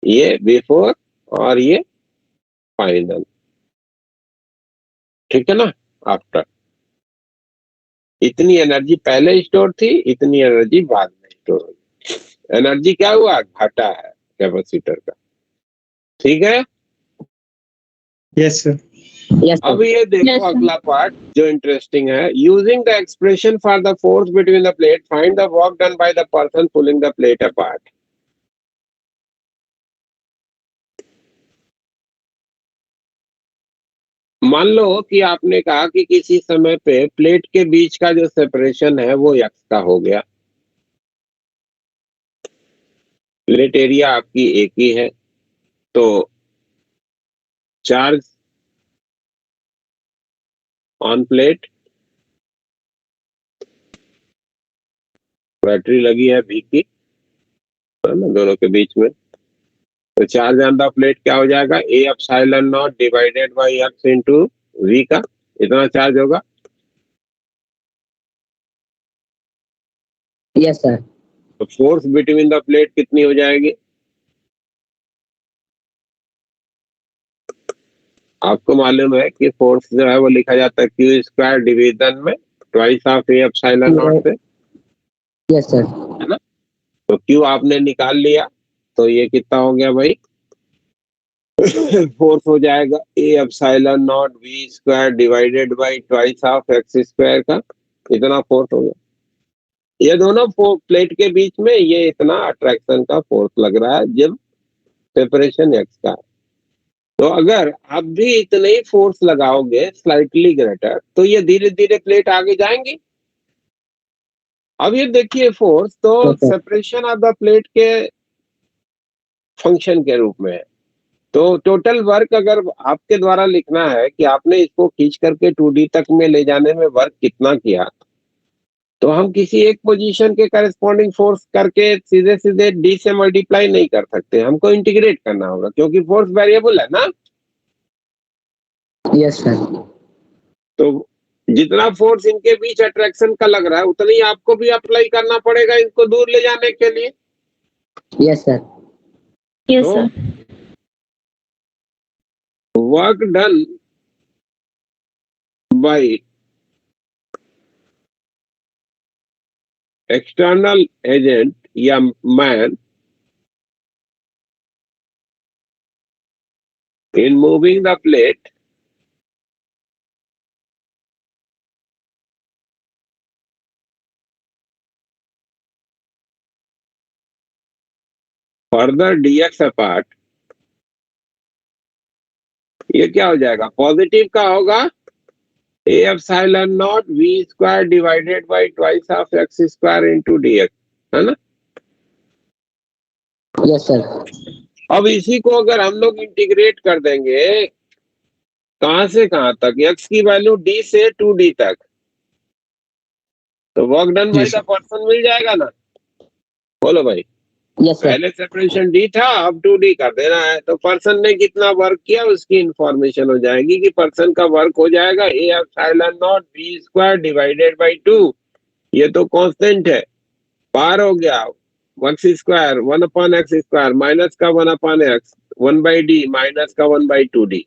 ये बिफोर और ये फाइनल, ठीक है ना। आफ्टर, इतनी एनर्जी पहले स्टोर थी, इतनी एनर्जी बाद में स्टोर हुई। एनर्जी क्या हुआ, घटा है कैपेसिटर का, ठीक है। Yes sir. Yes, sir. अब ये देखो Yes, sir. अगला पार्ट जो इंटरेस्टिंग है, using the expression for the force between the plate find the work done by the person pulling the plate apart. मान लो कि आपने कहा कि किसी समय पे प्लेट के बीच का जो सेपरेशन है वो x का हो गया, प्लेट एरिया आपकी एक ही है, तो चार्ज ऑन प्लेट, बैटरी लगी है V की, है ना, दोनों के बीच में। तो चार्ज ऑन द प्लेट क्या हो जाएगा, A epsilon not divided by X into V का, इतना चार्ज होगा। Yes, sir. तो फोर्स बिटवीन द प्लेट कितनी हो जाएगी, आपको मालूम है कि फोर्स जो है वो लिखा जाता है क्यू स्क्वायर डिवीजन में twice of A epsilon not से, Yes, sir. है ना। तो क्यू आपने निकाल लिया, तो ये कितना हो गया भाई, फोर्स हो जाएगा A epsilon not V square divided by twice of X square का, इतना फोर्स हो गया। ये दोनों प्लेट के बीच में ये इतना अट्रैक्शन का फोर्स लग रहा है जब सेपरेशन एक्स का है। तो अगर आप भी इतने ही फोर्स लगाओगे स्लाइटली ग्रेटर, तो ये धीरे धीरे प्लेट आगे जाएंगी। अब ये देखिए फोर्स तो Yes, sir. Separation of the plate के फंक्शन के रूप में है। तो टोटल वर्क अगर आपके द्वारा लिखना है कि आपने इसको खींच करके 2D तक में ले जाने में वर्क कितना किया, तो हम किसी एक पोजीशन के करस्पॉन्डिंग फोर्स करके सीधे सीधे डी से मल्टीप्लाई नहीं कर सकते, हमको इंटीग्रेट करना होगा क्योंकि फोर्स वेरिएबल है ना। Yes, sir. तो जितना फोर्स इनके बीच अट्रैक्शन का लग रहा है उतना ही आपको भी अप्लाई करना पड़ेगा इनको दूर ले जाने के लिए। Yes, sir. Yes, तो sir. Work done by external agent या man in moving the plate further dx apart, ये क्या हो जाएगा, पॉजिटिव का होगा A epsilon not V square divided by twice of X square into DX, है ना। Yes, sir. अब इसी को अगर हम लोग इंटीग्रेट कर देंगे कहां से कहां तक, एक्स की वैल्यू डी से 2D तक, तो work done by Yes, the person मिल जाएगा ना। बोलो भाई, Yes, sir. पहले सेपरेशन डी था अब 2D कर देना है, तो पर्सन ने कितना वर्क किया उसकी इंफॉर्मेशन हो जाएगी कि पर्सन का वर्क हो जाएगा A epsilon not be square divided by 2, ये तो कांस्टेंट है, पार हो गया x square 1/x square minus का 1/x 1/d माइनस का 1/2d।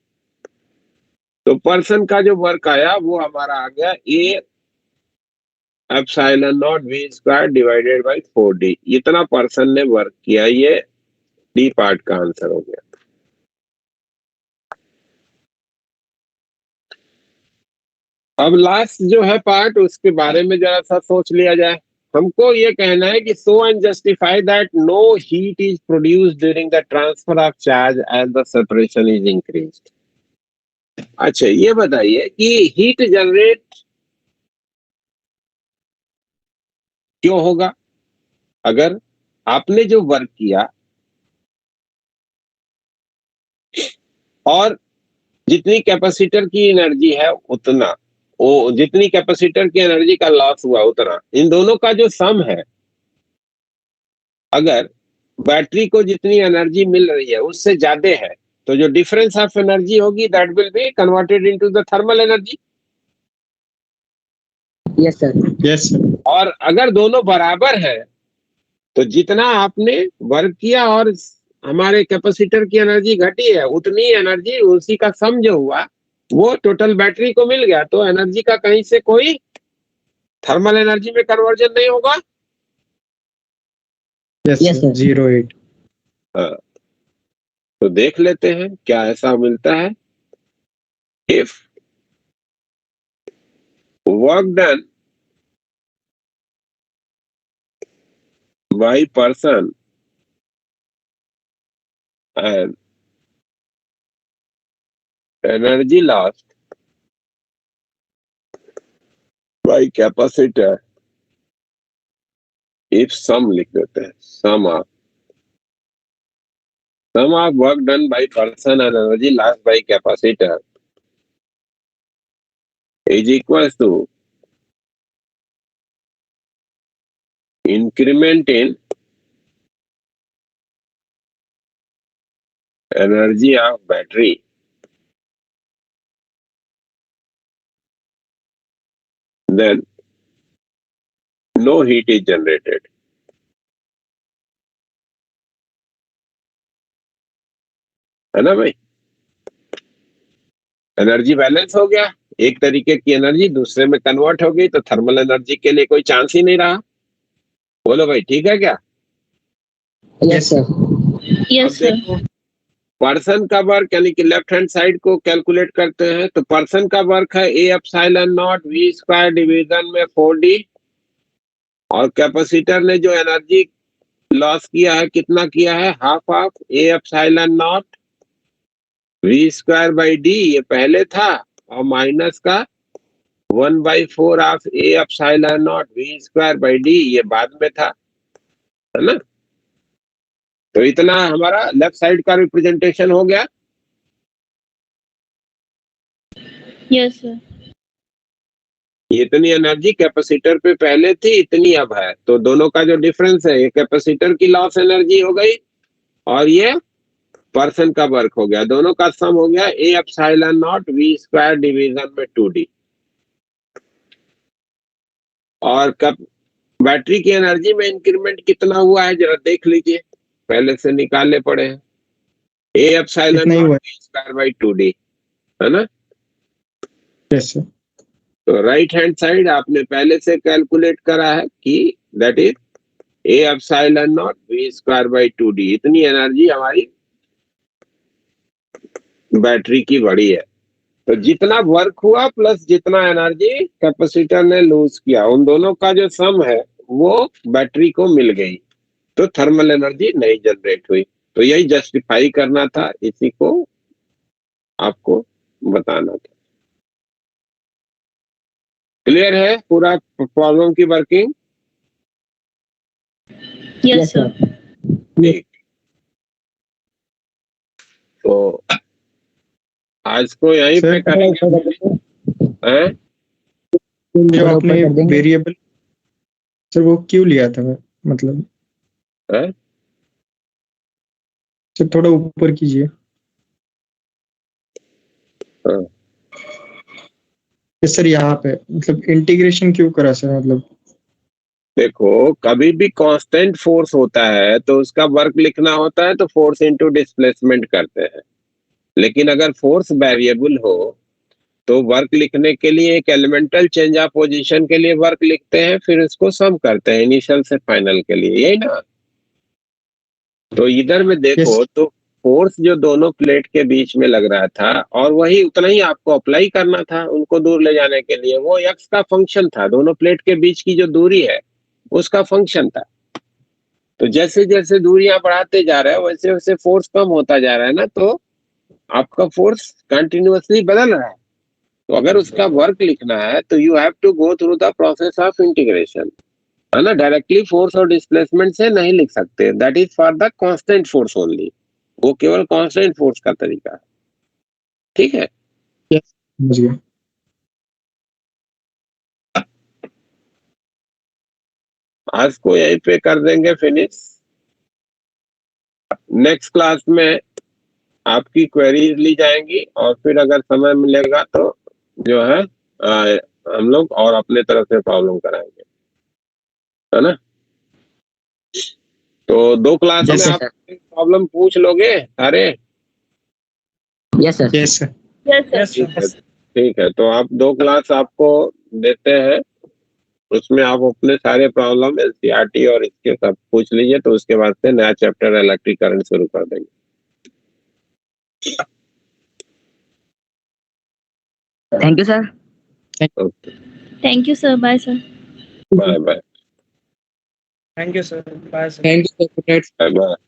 तो पर्सन का जो वर्क आया वो हमारा आ गया A epsilon not V square divided by 4d, इतना पर्सन ने वर्क किया, ये डी पार्ट का आंसर हो गया। अब लास्ट जो है पार्ट उसके बारे में जरा सा सोच लिया जाए। हमको ये कहना है कि so and justify that no heat is produced during the transfer of charge as the separation is increased. अच्छा, ये बताइए कि हीट जनरेट क्यों होगा? अगर आपने जो वर्क किया और जितनी कैपेसिटर की एनर्जी है उतना, वो जितनी कैपेसिटर की एनर्जी का लॉस हुआ उतना, इन दोनों का जो सम है, अगर बैटरी को जितनी एनर्जी मिल रही है उससे ज्यादा है तो जो डिफरेंस ऑफ एनर्जी होगी that will be converted into the thermal energy. Yes sir. Yes sir. और अगर दोनों बराबर है तो जितना आपने वर्क किया और हमारे कैपेसिटर की एनर्जी घटी है उतनी एनर्जी, उसी का सम जो हुआ वो टोटल बैटरी को मिल गया, तो एनर्जी का कहीं से कोई थर्मल एनर्जी में कन्वर्जन नहीं होगा। Yes Yes, sir. sir. 08। हाँ, तो देख लेते हैं क्या ऐसा मिलता है। If work done by person and energy lost by capacitor, if sum लिख देते हैं, sum of work done by person and energy lost by capacitor is equals to increment in energy of battery then no heat is generated। है ना भाई? Energy balance हो गया, एक तरीके की एनर्जी दूसरे में कन्वर्ट हो गई, तो थर्मल एनर्जी के लिए कोई चांस ही नहीं रहा। बोलो भाई, ठीक है क्या? Yes sir. यस अब सर। देखो, पर्सन का वर्क यानी कि लेफ्ट हैंड साइड को कैलकुलेट करते हैं, तो पर्सन का वर्क है A epsilon not V square division में 4d, और कैपेसिटर ने जो एनर्जी लॉस किया है कितना किया है, half of A epsilon not V square by D, ये पहले था, और माइनस का 1/4 of A epsilon not V square by D, ये बाद में था, है ना? तो इतना हमारा लेफ्ट साइड का रिप्रेजेंटेशन हो गया। Yes sir. इतनी एनर्जी कैपेसिटर पे पहले थी, इतनी अब है, तो दोनों का जो डिफरेंस है ये कैपेसिटर की लॉस एनर्जी हो गई और ये पर्सन का वर्क हो गया, दोनों का सम हो गया A epsilon not V square division में 2d। और कब बैटरी की एनर्जी में इंक्रीमेंट कितना हुआ है जरा देख लीजिए, पहले से निकालने पड़े हैं, A epsilon not V square by 2d, है ना? Yes sir. तो राइट हैंड साइड आपने पहले से कैलकुलेट करा है कि that is A epsilon not V square by 2d, इतनी एनर्जी हमारी बैटरी की बढ़ी है। तो जितना वर्क हुआ प्लस जितना एनर्जी कैपेसिटर ने लूज किया, उन दोनों का जो सम है वो बैटरी को मिल गई, तो थर्मल एनर्जी नहीं जनरेट हुई। तो यही जस्टिफाई करना था, इसी को आपको बताना था। क्लियर है पूरा प्रॉब्लम की वर्किंग? Yes sir. ठीक, तो आज को यहीं पे करेंगे हैं? जो आपने वेरिएबल सर वो क्यों लिया था, मतलब हैं? सर थोड़ा ऊपर कीजिए। हाँ। सर यहाँ पे मतलब इंटीग्रेशन क्यों करा सर? मतलब देखो, कभी भी कांस्टेंट फोर्स होता है तो उसका वर्क लिखना होता है, तो फोर्स इनटू डिस्प्लेसमेंट करते हैं। लेकिन अगर फोर्स वेरिएबल हो तो वर्क लिखने के लिए एक एलिमेंटल चेंज ऑफ पोजीशन के लिए वर्क लिखते हैं, फिर उसको सम करते हैं इनिशियल से फाइनल के लिए, यही ना? तो इधर में देखो तो फोर्स जो दोनों प्लेट के बीच में लग रहा था और वही उतना ही आपको अप्लाई करना था उनको दूर ले जाने के लिए, वो एक्स का फंक्शन था। दोनों प्लेट के बीच की जो दूरी है उसका फंक्शन था। तो जैसे जैसे दूरियां बढ़ाते जा रहे हैं वैसे वैसे फोर्स कम होता जा रहा है ना, तो आपका फोर्स कंटिन्यूअसली बदल रहा है। तो अगर उसका वर्क लिखना है तो you have to go through the process of integration, है ना। डायरेक्टली फोर्स और डिस्प्लेसमेंट से नहीं लिख सकते, that is for the constant force only, वो केवल कांस्टेंट फोर्स का तरीका है, ठीक है। समझ गया। आज को यहीं पे कर देंगे फिनिश। नेक्स्ट क्लास में आपकी क्वेरीज ली जाएंगी और फिर अगर समय मिलेगा तो जो है हम लोग और अपने तरफ से प्रॉब्लम कराएंगे, है ना। तो 2 क्लास Yes, में आप sir. प्रॉब्लम पूछ लोगे सारे? Yes sir. Yes sir. Yes sir. Yes ठीक है, सर। ठीक है। तो आप 2 क्लास आपको देते हैं, उसमें आप अपने सारे प्रॉब्लम एलसीईआरटी और इसके सब पूछ लीजिए, तो उसके बाद से नया चैप्टर इलेक्ट्रिक करंट शुरू कर देंगे। Thank you sir. Okay, thank you sir. Bye sir. Bye bye thank you sir. Bye sir. Thank you sir. Bye bye.